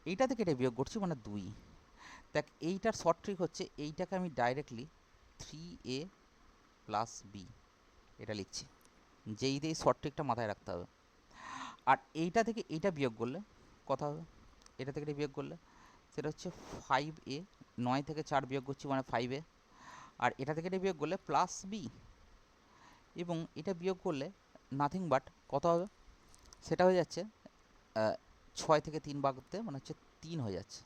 এইটা থেকে এটা বিয়োগ করছি মানে 2, দেখ এইটার শর্ট ট্রিক হচ্ছে এইটাকে আমি ডাইরেক্টলি 3a প্লাস বি এটা লিখছি, যেই দিয়ে শর্ট ট্রিকটা মাথায় রাখতে হবে। আর এইটা থেকে এইটা বিয়োগ করলে কথা হবে, এটা থেকে এটা বিয়োগ করলে সেটা হচ্ছে 5a, 9 থেকে 4 বিয়োগ করছি মানে 5a, আর এটা থেকে এটা বিয়োগ করলে প্লাস বি, এবং এটা বিয়োগ করলে নাথিং বাট কত হবে, সেটা হয়ে যাচ্ছে 6 থেকে 3 ভাগতে মানে হচ্ছে 3 হয়ে যাচ্ছে,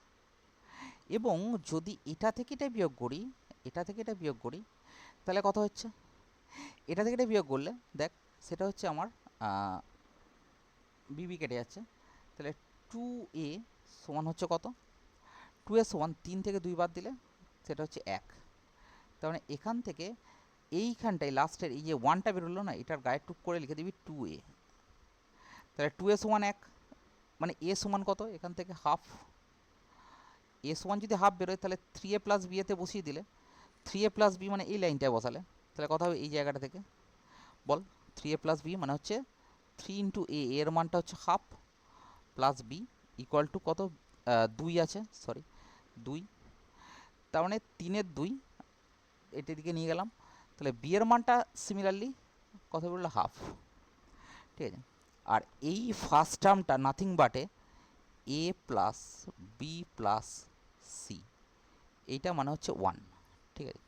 এবং যদি এটা থেকে এটা বিয়োগ করি, এটা থেকে এটা বিয়োগ করি তাহলে কত হচ্ছে, এটা থেকে এটা বিয়োগ করলে দেখ সেটা হচ্ছে আমার বিবি কেটে যাচ্ছে, তাহলে 2a সমান হচ্ছে কত, 2a সমান 3 থেকে 2 বাদ দিলে সেটা হচ্ছে 1, তার মানে এখান থেকে এইখানটায় লাস্টের এই যে 1টা বেরোলো না, এটার গায়ে টুক করে লিখে দিবি 2a, তাহলে 2a সমান 1, মানে a সমান কত, এখান থেকে হাফ, a সমান যদি হাফ বেরোয় তাহলে 3a প্লাস b এতে বসিয়ে দিলে, 3a প্লাস b মানে এই লাইনটায় বসালে তাহলে কথা হবে এই জায়গাটা থেকে, বল 3a প্লাস b মানে হচ্ছে 3 ইন্টু a, এর মানটা হচ্ছে half plus B equal to কত, 2 আছে, সরি 2, তার মানে 3-এর 2 এটার দিকে নিয়ে গেলাম, তাহলে বি এর মানটা সিমিলারলি কত বললো, হাফ, ঠিক আছে। আর এই ফার্স্ট টার্মটা নাথিং বাটে এ প্লাস বি প্লাস সি, এইটা মানে হচ্ছে 1, ঠিক আছে।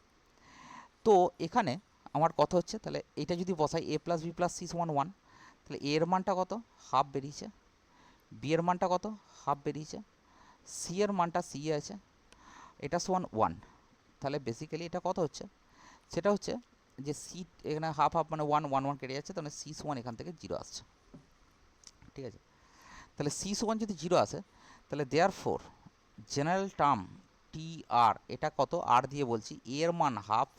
তো এখানে আমার কত হচ্ছে, তাহলে এটা যদি বসাই এ প্লাস বি প্লাস সি সমান 1, তাহলে এ এর মানটা কত, হাফ বেরিয়েছে, বি এর মানটা কত, হাফ বেরিয়েছে, সি এর মানটা সি আছে, এটা সমান 1, তাহলে বেসিক্যালি এটা কত হচ্ছে, সেটা হচ্ছে যে সি এখানে হাফ হাফ মানে 1 1 1 কেটে যাচ্ছে, তাহলে সি সমান এখান থেকে 0 আসছে, ঠিক আছে। তাহলে সি সমান যদি 0 আসে তাহলে দেয়ার ফোর জেনারেল টার্ম টি আর, এটা কত আর দিয়ে বলছি, এর মান হাফ,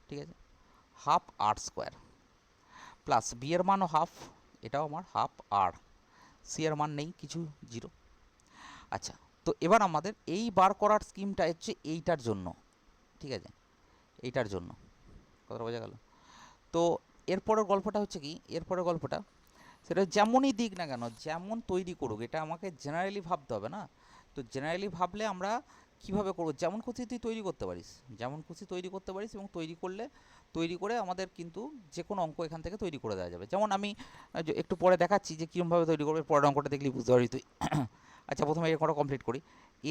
ঠিক আছে, half R square, plus B এর মানও হাফ, এটাও আমার হাফ আর, সি এর মান নেই কিছু, 0। আচ্ছা, তো এবার আমাদের এই বার করার স্কিমটা হচ্ছে এইটার জন্য, ঠিক আছে, এইটার জন্য, কথা বোঝা গেল। তো এরপরের গল্পটা হচ্ছে কি, এরপরের গল্পটা সেটা যেমনই দিক না কেন, যেমন তৈরি করুক, এটা আমাকে জেনারেলি ভাবতে হবে না, তো জেনারেলি ভাবলে আমরা কীভাবে করবো, যেমন খুশি তুই তৈরি করতে পারিস, যেমন খুশি তৈরি করতে পারিস, এবং তৈরি করে আমাদের কিন্তু যে কোনো অঙ্ক এখান থেকে তৈরি করে দেওয়া যাবে, যেমন আমি একটু পরে দেখাচ্ছি যে কীরকমভাবে তৈরি করবে, পরের অঙ্কটা দেখলি বুঝতে পারি তুই। আচ্ছা, প্রথমে এই অঙ্কটা কমপ্লিট করি,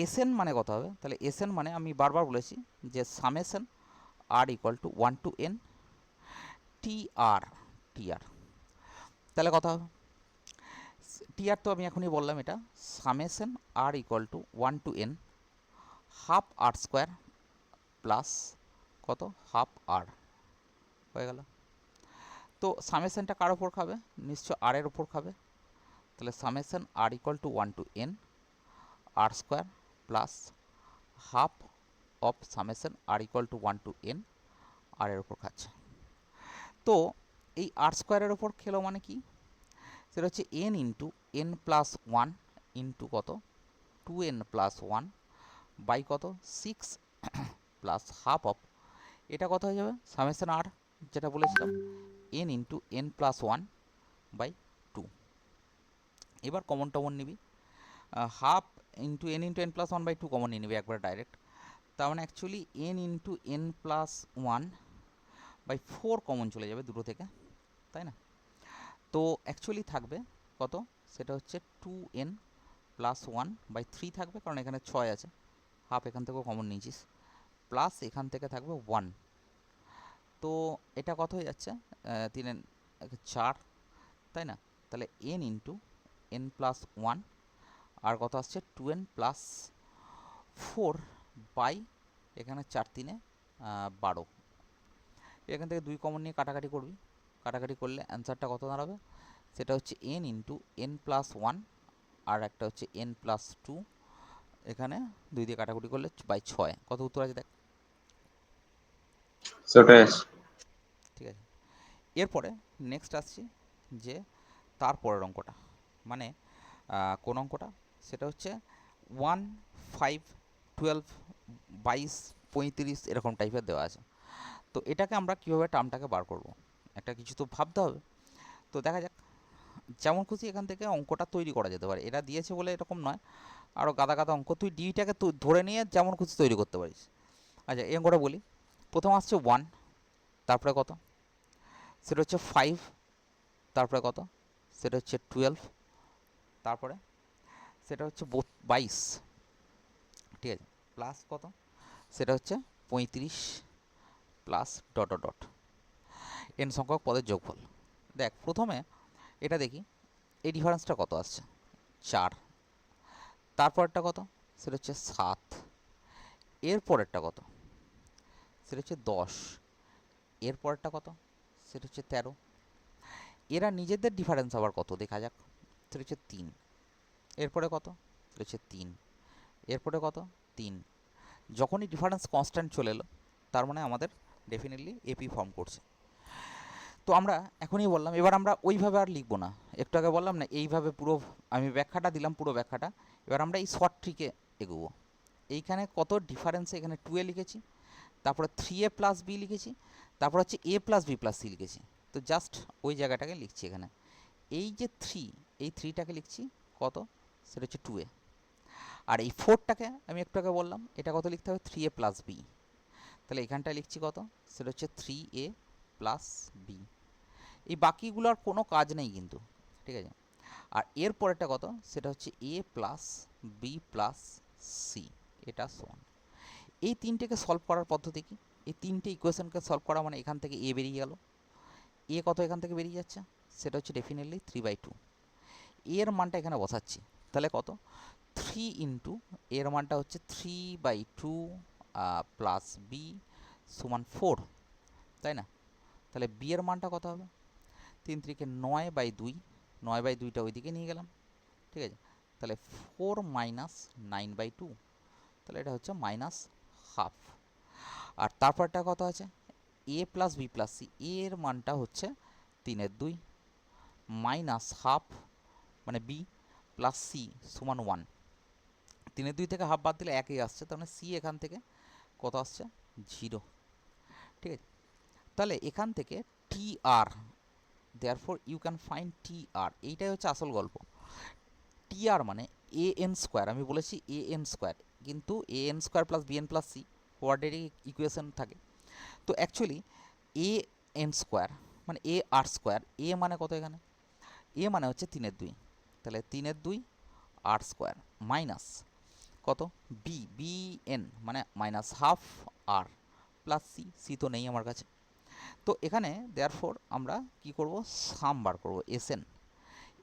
এসএন মানে কত হবে, তাহলে এসএন মানে আমি বারবার বলেছি যে summation R equal to 1 to n T R, তাহলে কথা হবে টিআর তো আমি এখনই বললাম, এটা summation R equal to 1 to N half R square plus কত হাফ আর হয়ে গেল। তো সামেশনটা কার ওপর খাবে? নিশ্চয় আর এর ওপর খাবে। তাহলে summation R equal to 1 to N R square plus half of summation R equal to 1 to N R এর ওপর খাচ্ছে। তো এই আর স্কোয়ারের ওপর খেলো মানে কি? সেটা হচ্ছে N into N plus one into কত 2n প্লাস ওয়ান বাই কত 6 প্লাস হাফ অফ, এটা কত হয়ে যাবে সামেশন আর যেটা বলেছিলাম N into N plus one by 2। এবার কমন টমন নিবি, half into N plus one by 2 common নিয়ে নিবি একবার ডাইরেক্ট। তার মানে actually N into N plus one by 4 common চলে যাবে দুটো থেকে, তাই না? তো অ্যাকচুয়ালি থাকবে কত, সেটা হচ্ছে 2n প্লাস ওয়ান বাই 3 থাকবে, কারণ এখানে 6 আছে, হাফ এখান থেকেও কমন নিয়েছিস, প্লাস এখান থেকে থাকবে 1। তো এটা কত হয়ে যাচ্ছে 3 4, তাই না? তাহলে n into N plus one আর কত আসছে 2n প্লাস 4 বাই এখানে 4 3 12। এখান থেকে 2 কমন নিয়ে কাটাকাটি করবি, কাটাকাটি করলে অ্যান্সারটা কত দাঁড়াবে, সেটা হচ্ছে n into N plus one আর একটা হচ্ছে n প্লাস 2, এখানে 2 দিয়ে কাটাকুটি করলে বাই 6। কত উত্তর আছে দেখ। ঠিক আছে, এরপরে নেক্সট আসছি যে তারপরের অঙ্কটা, মানে কোন অঙ্কটা, সেটা হচ্ছে 1 5 12 22 35 এরকম টাইপের দেওয়া আছে। তো এটাকে আমরা কীভাবে টার্মটাকে বার করব, একটা কিছু তো ভাবতে হবে। তো দেখা যাক, যেমন খুশি এখান থেকে অঙ্কটা তৈরি করা যেতে পারে, এটা দিয়েছে বলে এরকম নয়, আরও গাদা গাদা অঙ্ক তুই ডিটাকে ধরে নিয়ে যেমন খুশি তৈরি করতে পারিস। আচ্ছা এই অঙ্কটা বলি, প্রথম আসছে 1, তারপরে কত, সেটা হচ্ছে 5, তারপরে কত, সেটা হচ্ছে 12, তারপরে সেটা হচ্ছে 22, ঠিক আছে, প্লাস কত, সেটা হচ্ছে 35 plus dot dot dot N সংখ্যক পদের যোগফল। দেখ প্রথমে এটা দেখি এই ডিফারেন্সটা কত আসছে 4, তারপরটা কত, সেটা হচ্ছে 7, এরপরেরটা কত, সেটা হচ্ছে 10, এরপরেরটা কত, সেটা হচ্ছে 13। এরা নিজেদের ডিফারেন্স আবার কত দেখা যাক, সেটা হচ্ছে 3, এরপরে কত, সেটা হচ্ছে 3, এরপরে কত 3। যখনই ডিফারেন্স কনস্ট্যান্ট চলে এলো তার মানে আমাদের ডেফিনেটলি এপি ফর্ম করছে। তো আমরা এখনই বললাম, এবার আমরা ওইভাবে আর লিখবো না, একটু আগে বললাম না এইভাবে পুরো আমি ব্যাখ্যাটা দিলাম, পুরো ব্যাখ্যাটা। এবার আমরা এই শর্ট ট্রিকে এগোবো। এইখানে কত ডিফারেন্সে এখানে 2a লিখেছি, তারপরে 3a প্লাস বি লিখেছি, তারপর হচ্ছে a plus B plus C লিখেছি। তো জাস্ট ওই জায়গাটাকে লিখছি এখানে, এই যে 3, এই 3টাকে লিখছি কত, সেটা হচ্ছে 2a, আর এই 4টাকে আমি একটু আগে বললাম এটা কত লিখতে হবে 3a প্লাস বি, তাহলে এখানটায় লিখছি কত, সেটা হচ্ছে 3a প্লাস বি। এই বাকিগুলোর কোনো কাজ নেই কিন্তু, ঠিক আছে। আর এর পরেরটা কত, সেটা হচ্ছে a plus B plus C, এটা সমান। এই তিনটেকে সলভ করার পদ্ধতি কি, এই তিনটে ইকুয়েশনকে সলভ করা মানে এখান থেকে a বেরিয়ে গেল, a কত এখান থেকে বেরিয়ে যাচ্ছে, সেটা হচ্ছে ডেফিনেটলি 3/2। এর মানটা এখানে বসাচ্ছি, তাহলে কত 3 ইন্টু এর মানটা হচ্ছে 3/2 প্লাস বি সমান 4, তাই না? তাহলে বি এর মানটা কত হবে, 3 3 কে 9/2, 9/2টা ওইদিকে নিয়ে গেলাম, ঠিক আছে। তাহলে 4 মাইনাস 9/2, তাহলে এটা হচ্ছে মাইনাস হাফ। আর তারপরটা কত আছে এ প্লাস বি প্লাস সি, এর মানটা হচ্ছে 3/2 মাইনাস হাফ, মানে বি প্লাস সি সমান 1। 3/2 থেকে হাফ বাদ দিলে একই আসছে, তার মানে সি এখান থেকে কত আসছে 0, ঠিক আছে। তাহলে এখান থেকে টি আর, therefore you can find টি আর, এইটাই হচ্ছে আসল গল্প। টি আর মানে এ এন স্কোয়ার, আমি বলেছি এ এন স্কোয়ার, কিন্তু A N square plus B N plus C quadratic equation থাকে। তো অ্যাকচুয়ালি এ এন স্কোয়ার মানে এ আর স্কোয়ার, এ মানে কত এখানে, এ মানে হচ্ছে 3/2, তাহলে 3/2 আর স্কোয়ার মাইনাস কত বি, বি এন মানে মাইনাস হাফ আর প্লাস সি, সি তো নেই আমার কাছে। তো এখানে দেয়ারফোর আমরা কি করব, সাম বার করব, S N,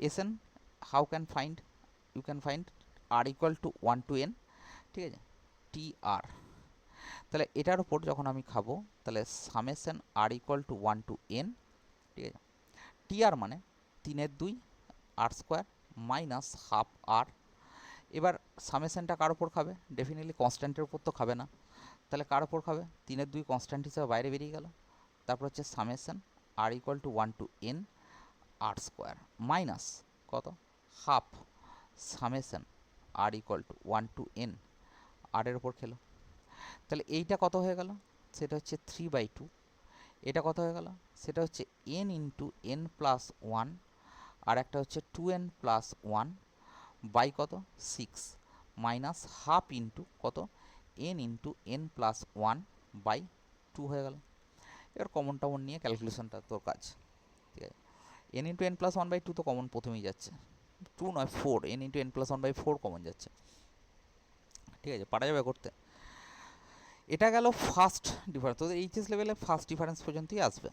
S N how can find, you can find R equal to 1 to n, ঠিক আছে, টি আর। তাহলে এটার উপর যখন আমি খাবো তাহলে summation R equal to 1 to n, ঠিক আছে, টি আর মানে 3/2 আর স্কোয়ার মাইনাস হাফ আর। এবার সামেশনটা কার উপর খাবে? ডেফিনেটলি কনস্ট্যান্টের উপর তো খাবে না, তাহলে কার উপর খাবে? 3/2 কনস্ট্যান্ট হিসেবে বাইরে বেরিয়ে গেল। তারপর হচ্ছে summation R equal to 1 to n R square minus কত, half summation R equal to 1 to n R এর উপর খেলো। তাহলে এইটা কত হয়ে গেল? সেটা হচ্ছে 3/2। এটা কত হয়ে গেল? সেটা হচ্ছে n ইন্টু n প্লাস 1, আর একটা হচ্ছে 2n প্লাস 1 বাই কত, 6 মাইনাস হাফ ইন্টু কত, n into n plus 1 by 2 হয়ে গেল। এবার কমন টমন নিয়ে ক্যালকুলেশনটা তোর কাজ, ঠিক আছে। n into n plus 1 by 2 তো কমন প্রথমেই যাচ্ছে, 2 নয় 4, n into n plus 1 by 4 common যাচ্ছে, ঠিক আছে, পারা যাবে করতে। এটা গেল ফার্স্ট ডিফারেন্স। তোদের এইচএস লেভেলে ফার্স্ট ডিফারেন্স পর্যন্তই আসবে।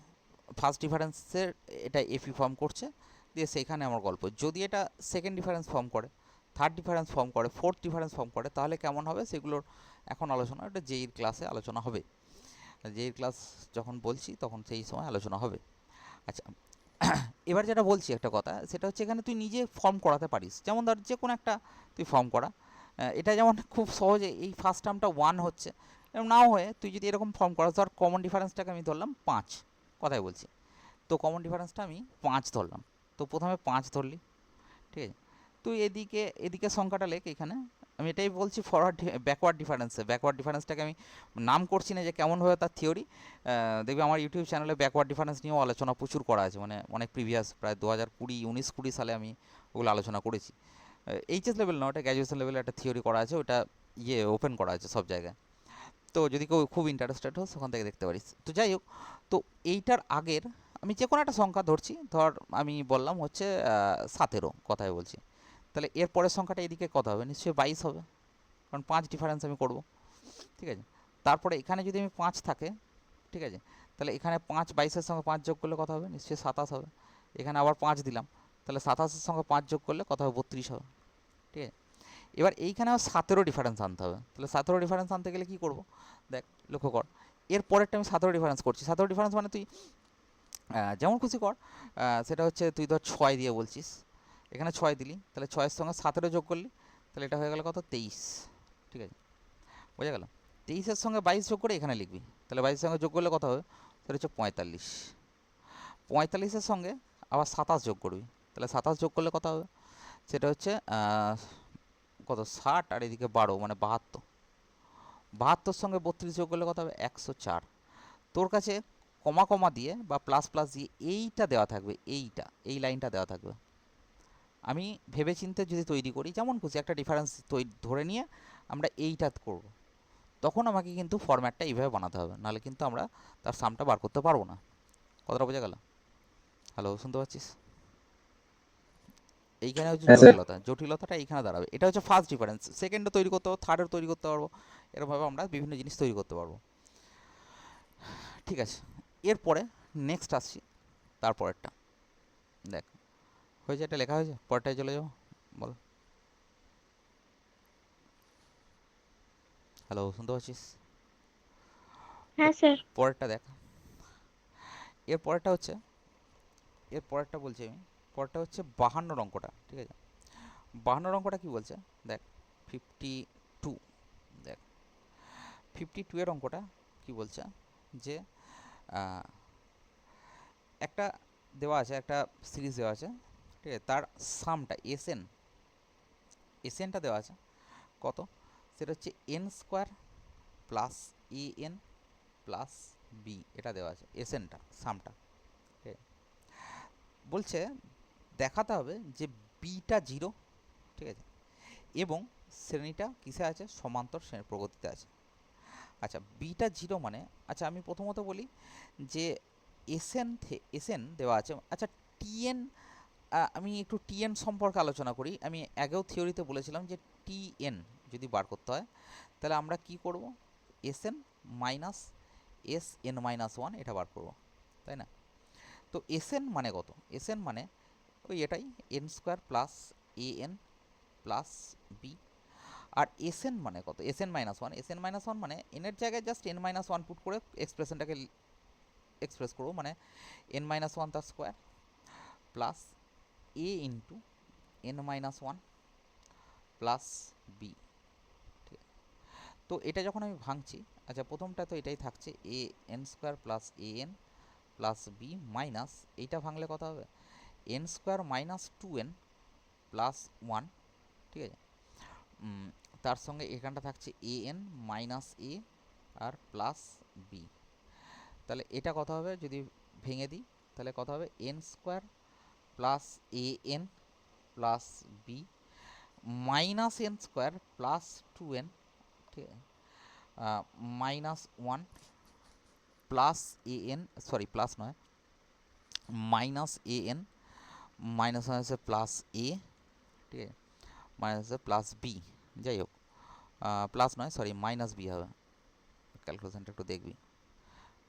ফার্স্ট ডিফারেন্সের এটা এফি ফর্ম করছে, দিয়ে সেখানে আমার গল্প। যদি এটা সেকেন্ড ডিফারেন্স ফর্ম করে, থার্ড ডিফারেন্স ফর্ম করে, ফোর্থ ডিফারেন্স ফর্ম করে, তাহলে কেমন হবে সেগুলোর এখন আলোচনা, এটা জেইর ক্লাসে আলোচনা হবে। জেইর ক্লাস যখন বলছি তখন সেই সময় আলোচনা হবে। আচ্ছা, এবার যেটা বলছি একটা কথা, সেটা হচ্ছে এখানে তুই নিজে ফর্ম করাতে পারিস। যেমন ধর যে কোনো একটা তুই ফর্ম করা, এটা যেমন খুব সহজে এই ফার্স্ট টার্মটা 1 হচ্ছে, এরকম নাও হয়ে তুই যদি এরকম ফর্ম করাস, ধর কমন ডিফারেন্সটাকে আমি ধরলাম 5, কথাই বলছি, তো কমন ডিফারেন্সটা আমি 5 ধরলাম, তো প্রথমে 5 ধরলি, ঠিক আছে, তুই এদিকে এদিকে সংখ্যাটা লেখ এখানে। আমি এটাই বলছি ফরওয়ার্ড ব্যাকওয়ার্ড ডিফারেন্সে, ব্যাকওয়ার্ড ডিফারেন্সটাকে আমি নাম করছি না যে কেমন হবে তার থিওরি। দেখবি আমার ইউটিউব চ্যানেলে ব্যাকওয়ার্ড ডিফারেন্স নিয়েও আলোচনা প্রচুর করা আছে, মানে অনেক প্রিভিয়াস, প্রায় 2019-20 সালে আমি ওগুলো আলোচনা করেছি। এইচএস লেভেল না, ওটা গ্র্যাজুয়েশন লেভেলে একটা থিওরি করা আছে, ওটা ওপেন করা আছে সব জায়গায়। তো যদি কেউ খুব ইন্টারেস্টেড হোস ওখান থেকে দেখতে পারিস। তো যাই হোক, তো এইটার আগের আমি যে কোনো একটা সংখ্যা ধরছি, ধর আমি বললাম হচ্ছে 17, কথাই বলছি, তাহলে এর পরের সংখ্যাটা এদিকে কত হবে? নিশ্চয়ই 22 হবে, কারণ 5 ডিফারেন্স আমি করব, ঠিক আছে। তারপরে এখানে যদি আমি 5 থাকে, ঠিক আছে, তাহলে এখানে 5 22-এর সঙ্গে 5 যোগ করলে কত হবে? নিশ্চয়ই 27 হবে। এখানে আবার 5 দিলাম, তাহলে 27-এর সঙ্গে 5 যোগ করলে কত হবে? 32 হবে, ঠিক আছে। এবার এইখানে আমার 17 ডিফারেন্স আনতে হবে, তাহলে 17 ডিফারেন্স আনতে গেলে কী করব? দেখ, লক্ষ্য কর, এর পরেরটা আমি 17 ডিফারেন্স করছি। 17 ডিফারেন্স মানে তুই যেমন খুশি কর, সেটা হচ্ছে তুই ধর 6 দিয়ে বলছিস, এখানে 6 দিলি, তাহলে 6-এর সঙ্গে 17 যোগ করলি, তাহলে এটা হয়ে গেল কত? 23, ঠিক আছে, বোঝা গেল। 23-এর সঙ্গে 22 যোগ করে এখানে লিখবি, তাহলে 22-এর সঙ্গে যোগ করলে কত হবে? সেটা হচ্ছে 45। 45-এর সঙ্গে আবার 27 যোগ করবি, তাহলে 27 যোগ করলে কত হবে? সেটা হচ্ছে কত, 60, আর এদিকে 12 মানে 72। 72-এর সঙ্গে 32 যোগ করলে কত হবে? 104। তোর কাছে কমা কমা দিয়ে বা প্লাস প্লাস দিয়ে এইটা দেওয়া থাকবে, এইটা, এই লাইনটা দেওয়া থাকবে। আমি ভেবেচিন্তে যদি তৈরি করি, যেমন খুশি একটা ডিফারেন্স ধরে নিয়ে আমরা এইটা করব, তখন আমাকে কিন্তু ফরম্যাটটা এইভাবে বানাতে হবে, নাহলে কিন্তু আমরা তার সামটা বার করতে পারবো না। কথাটা বোঝা গেল? হ্যালো, শুনতে পাচ্ছিস? এইখানে হচ্ছে হ্যাঁ স্যার। জটিলতা, জটিলতাটা এইখানে দাঁড়াবে। এটা হচ্ছে ফার্স্ট ডিফারেন্স, সেকেন্ডও তৈরি করতে পারবো, থার্ডও তৈরি করতে পারবো, এরকমভাবে আমরা বিভিন্ন জিনিস তৈরি করতে পারবো, ঠিক আছে। এরপরে নেক্সট আসছি, তারপরেরটা দেখ, হয়েছে, এটা লেখা হয়েছে, পরেরটায় চলে যাবো, বল। হ্যালো, শুনতে পাচ্ছিস? হ্যাঁ স্যার। পরেরটা দেখ, এর পরেরটা হচ্ছে, এর পরেরটা বলছি আমি, পরেরটা হচ্ছে 52 অঙ্কটা, ঠিক আছে। 52 অঙ্কটা কি বলছে দেখ, 52, দেখ 52 এর অঙ্কটা কি বলছে, যে একটা দেওয়া আছে, একটা সিরিজ দেওয়া আছে, ঠিক আছে, তার সামটা এসএনটা দেওয়া আছে কত, সেটা হচ্ছে n square plus A N plus b, এটা দেওয়া আছে এসএনটা, সামটা, ঠিক আছে। বলছে দেখাতে হবে যে বিটা 0, ঠিক আছে, এবং শ্রেণীটা কিসে আছে? সমান্তর শ্রেণীর প্রগতিতে আছে। আচ্ছা, বিটা 0 মানে, আচ্ছা আমি প্রথমত বলি যে এসএন দেওয়া আছে, আচ্ছা টিএন, আমি একটু টিএন সম্পর্কে আলোচনা করি। আমি আগেও থিওরিতে বলেছিলাম যে টিএন যদি বার করতে হয়, তাহলে আমরা কি করব? এসএন মাইনাস SN-1 এটা বার করব, তাই না? তো এসএন মানে কত? এসএন মানে ওই এটাই, N square plus A N plus B. আর এস এন মানে কত, S N minus one, S N minus one মানে এনের জায়গায় just N minus one put করে এক্সপ্রেশনটাকে এক্সপ্রেস করবো, মানে এন মাইনাস ওয়ান তার square plus A into N minus one plus B. ঠিক আছে, তো এটা যখন আমি ভাঙছি, আচ্ছা প্রথমটা তো এটাই থাকছে, a N square plus A N plus B minus, এইটা ভাঙলে কত হবে, N square minus two N plus one. ঠিক আছে, তার সঙ্গে এখানটা থাকছে এ এন মাইনাস এ আর প্লাস বি। তাহলে এটা কত হবে যদি ভেঙে দিই, তাহলে কত হবে, N square plus A N plus B minus n square plus two N, ঠিক আছে, মাইনাস ওয়ান প্লাস এ এন, সরি প্লাস নয়, মাইনাস এ এন মাইনাস হচ্ছে প্লাস এ, ঠিক আছে, মাইনাস প্লাস বি, যাই হোক প্লাস নয় সরি মাইনাস বি হবে, ক্যালকুলেশনটা একটু দেখবি।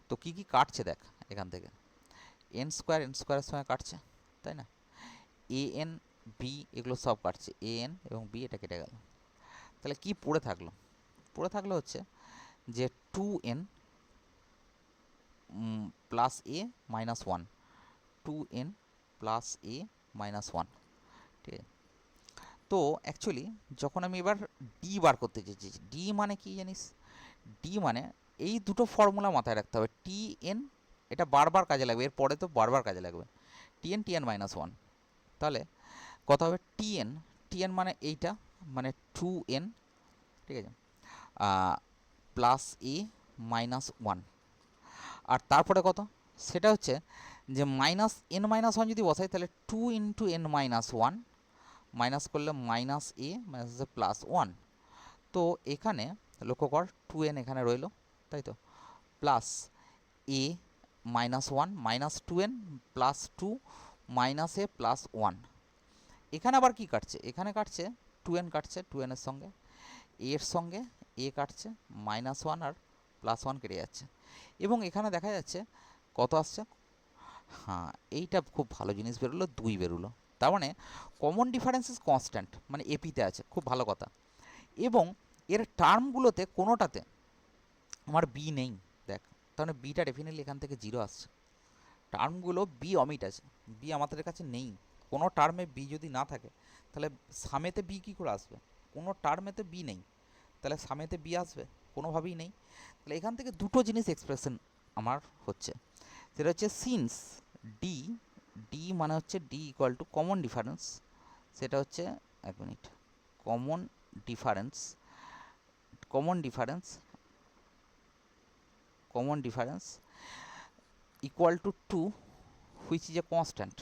তো কী কী কাটছে দেখ এখান থেকে, এন স্কোয়ারের সঙ্গে কাটছে, তাই না, এ এন বি এগুলো সব কাটছে, এ এন এবং বি এটা কেটে গেল। তাহলে কি পড়ে থাকলো, পড়ে থাকলো হচ্ছে যে two N plus A minus one, two N plus A minus one. ঠিক আছে, তো অ্যাকচুয়ালি যখন আমি এবার ডি বার করতে চেয়েছি, ডি মানে কি জানিস, ডি মানে এই দুটো ফর্মুলা মাথায় রাখতে হবে, টি এন এটা বারবার কাজে লাগবে, এর পরে তো বারবার কাজে লাগবে, টি এন মাইনাস ওয়ান। তাহলে কত হবে, টি এন মানে এইটা মানে টু এন, ঠিক আছে, প্লাস এ মাইনাস ওয়ান। আর তারপরে কত, সেটা হচ্ছে যে মাইনাস এন মাইনাস ওয়ান যদি বসাই তাহলে two into N minus one, minus করলে মাইনাস এ মাইনাস হচ্ছে প্লাস ওয়ান। তো এখানে লক্ষ্য কর টু এন এখানে রইল, তাই তো, plus A minus one minus two N plus two minus A plus one. এখানে আবার কি কাটছে, এখানে কাটছে টু এন কাটছে, টু এনের সঙ্গে এর সঙ্গে এ কাটছে, মাইনাস ওয়ান আর প্লাস ওয়ান কেটে যাচ্ছে, এবং এখানে দেখা যাচ্ছে কত আসছে, হ্যাঁ এইটা খুব ভালো জিনিস বেরোলো, দুই বেরোলো, তার মানে কমন ডিফারেন্স ইজ কনস্ট্যান্ট, মানে এপিতে আছে, খুব ভালো কথা। এবং এর টার্মগুলোতে কোনোটাতে আমার বি নেই, দেখ তাহলে বিটা ডেফিনেটলি এখান থেকে জিরো আসছে, টার্মগুলো বি অমিট আছে, বি আমাদের কাছে নেই, কোনো টার্মে বি যদি না থাকে তাহলে সামেতে বি কী করে আসবে, কোনো টার্মেতে বি নেই, তাহলে সামেতে বি আসবে, কোনোভাবেই নেই। তাহলে এখান থেকে দুটো জিনিস এক্সপ্রেশন আমার হচ্ছে, সেটা হচ্ছে সিন্স ডি, ডি মানে হচ্ছে d equal to common difference, সেটা হচ্ছে এক minute, common difference, common difference, common difference equal to two which is a constant.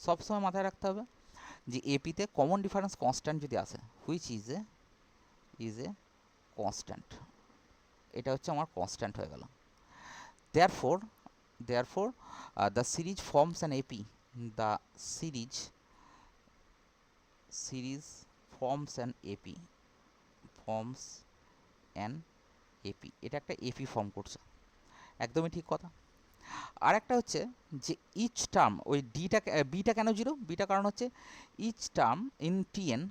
সবসময় মাথায় রাখতে হবে যে এপিতে কমন ডিফারেন্স কনস্ট্যান্ট যদি আসে, হুইচ ইজ এ কনস্ট্যান্ট, এটা হচ্ছে আমার কনস্ট্যান্ট হয়ে গেল। therefore therefore the series forms an AP, the series forms an AP, forms an AP, এটা একটা এপি ফর্ম করছে, একদমই ঠিক কথা। আর একটা হচ্ছে যে ইচ টার্ম, ওই ডিটা বিটা কেন জিরো, বিটা কারণ হচ্ছে each term in TN,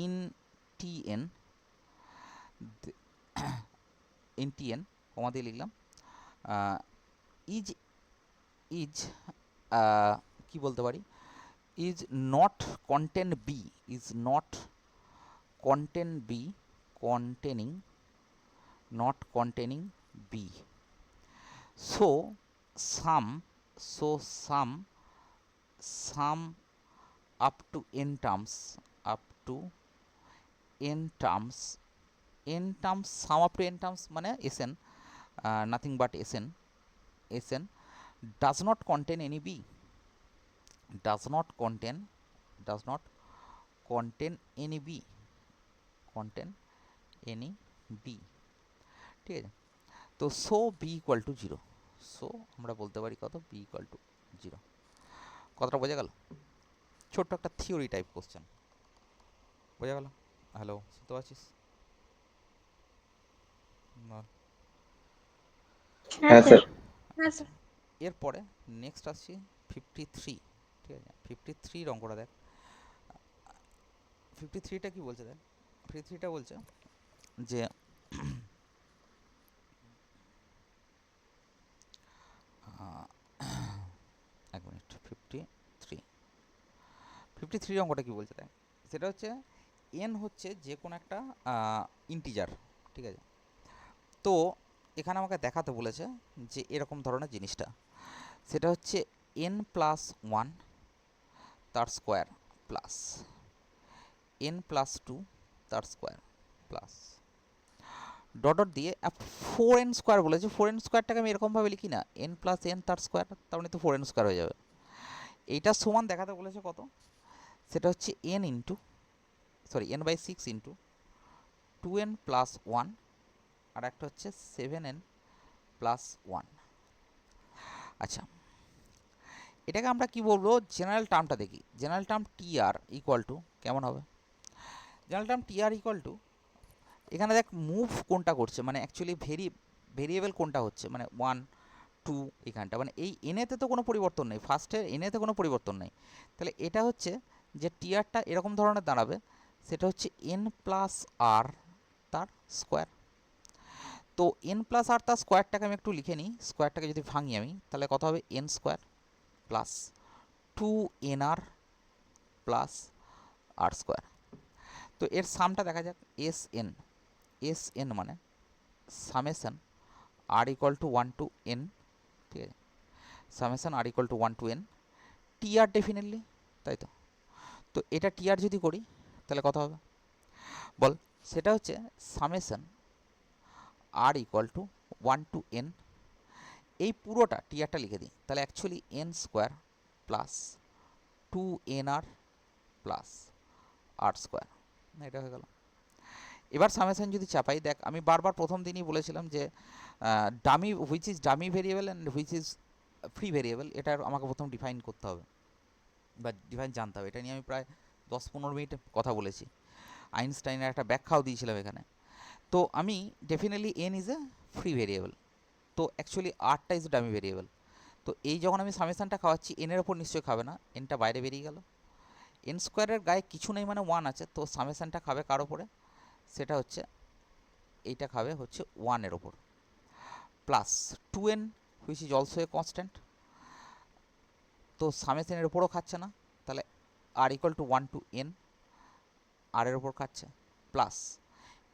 in TN, in TN comma দিয়ে লিখলাম, ইজ ইজ কি বলতে পারি, is not contain B, is not contain B, containing, not containing b. So sum, so sum up to n terms, up to n terms, n terms, sum up to n terms মানে sn, nothing but sn does not contain any b, does not contain, does not contain any b, contain any b, ঠিক আছে। তো so b equal to zero, so আমরা বলতে পারি কত, বি ইকুয়াল টু জিরো। কথাটা বোঝা গেল, ছোট্ট একটা থিওরি টাইপ কোশ্চেন, বোঝা গেল, হ্যালো শুনতে পাচ্ছিস না? হ্যাঁ হ্যাঁ স্যার। স্যার। আচ্ছা, এরপরে নেক্সট আসছি 53, ঠিক আছে, 53 অঙ্কটা দেখ, 53টা কি বলছে দেখ, 53টা বলছে যে আহ, এক মিনিট, 53 অঙ্কটা কি বলছে দেখ, সেটা হচ্ছে এন হচ্ছে যে কোনো একটা ইন্টিজার, ঠিক আছে। তো এখানে আমাকে দেখাতে বলেছে যে এরকম ধরনের জিনিসটা, সেটা হচ্ছে এন প্লাস ওয়ান তার square plus n plus two তার স্কোয়ার প্লাস ডট ডট দিয়ে 4n স্কোয়ার বলেছে। 4n স্কোয়ারটাকে আমি এরকমভাবে লিখি না, এন প্লাস এন তার স্কোয়ার, তার মানে তো 4n স্কোয়ার হয়ে যাবে। এইটা সমান দেখাতে বলেছে কত, সেটা হচ্ছে N into, sorry N by 6 into 2n plus one, আর একটা হচ্ছে 7n প্লাস ওয়ান। আচ্ছা, এটাকে আমরা কি বলবো, জেনারেল টার্মটা দেখি। General term t r equal to কেমন হবে, general term t r equal to, এখানে দেখ মুভ কোনটা করছে, মানে অ্যাকচুয়ালি ভেরিয়েবল কোনটা হচ্ছে, মানে 1 2 এখানটা, মানে এই এনেতে তো কোনো পরিবর্তন নেই, ফার্স্টের এনেতে কোনো পরিবর্তন নেই। তাহলে এটা হচ্ছে যে টিআরটা এরকম ধরনের দাঁড়াবে, সেটা হচ্ছে এন প্লাস আর তার স্কোয়ার। তো এন প্লাস আর তার স্কোয়ারটাকে আমি একটু লিখে নিই, স্কোয়ারটাকে যদি ভাঙি আমি, তাহলে কত হবে, N square plus 2nr plus R square. তো এর সামটা দেখা যাক, এস এন মানে summation R equal to 1 to N, ঠিক আছে, summation R equal to 1 to N T R definitely, তাই তো। তো এটা টি আর যদি করি তাহলে কত হবে বল, সেটা হচ্ছে summation R equal to 1 to N, এই পুরোটা টি আরটা লিখে দিই, তাহলে actually N square plus 2nr plus R square, এটা হয়ে গেল। এবার সামেশন যদি চাপাই, দেখ আমি বারবার প্রথম দিনই বলেছিলাম যে dummy, which is dummy variable and which is free variable, এটা আমাকে প্রথম ডিফাইন করতে হবে বা ডিফাইন জানতে হবে। এটা নিয়ে আমি প্রায় 10-15 মিনিট কথা বলেছি, আইনস্টাইনের একটা ব্যাখ্যাও দিয়েছিলাম এখানে। তো আমি definitely N is a free variable, তো অ্যাকচুয়ালি আরটা ইজ ডামি ভেরিয়েবল। তো এই যখন আমি সামেশনটা খাওয়াচ্ছি, এনের ওপর নিশ্চয়ই খাবে না, এনটা বাইরে বেরিয়ে গেল, এন স্কোয়ারের গায়ে কিছু নেই মানে 1 আছে, তো সামেশনটা খাবে কার ওপরে, সেটা হচ্ছে এইটা খাবে হচ্ছে 1-এর ওপর, plus 2n which is also a constant, তো সামেশনের ওপরও খাচ্ছে না, তাহলে আর equal to 1 to N, R এর ওপর খাচ্ছে, প্লাস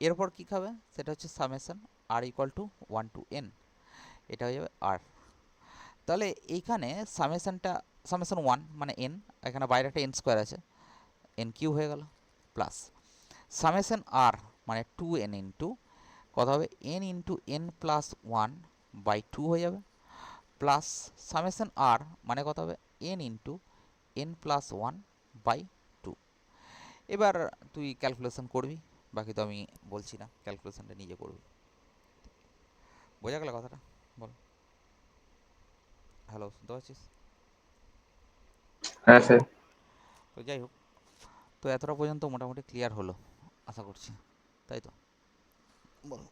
এর ওপর কী খাবে, সেটা হচ্ছে summation R equal to 1 to n, এটা হয়ে যাবে আর। তাহলে এইখানে সামেশনটা, সামেশন 1 মানে এন, এখানে বাইরে একটা এন স্কোয়ার আছে, এন কিউ হয়ে গেল, প্লাস সামেশন আর মানে 2n ইন্টু কত হবে, N into N plus 1 by 2 হয়ে যাবে, প্লাস সামেশন আর মানে কত হবে, N into N plus 1 by 2। এবার তুই ক্যালকুলেশন করবি, বাকি তো আমি বলছি না, ক্যালকুলেশনটা নিজে করবি। বোঝা গেল কথাটা, বল। হ্যালো, শুনতে পাচ্ছিস? হ্যাঁ স্যার। তো যাই হোক, তো এতটা পর্যন্ত মোটামুটি ক্লিয়ার হলো আশা করছি, তাই তো, বল।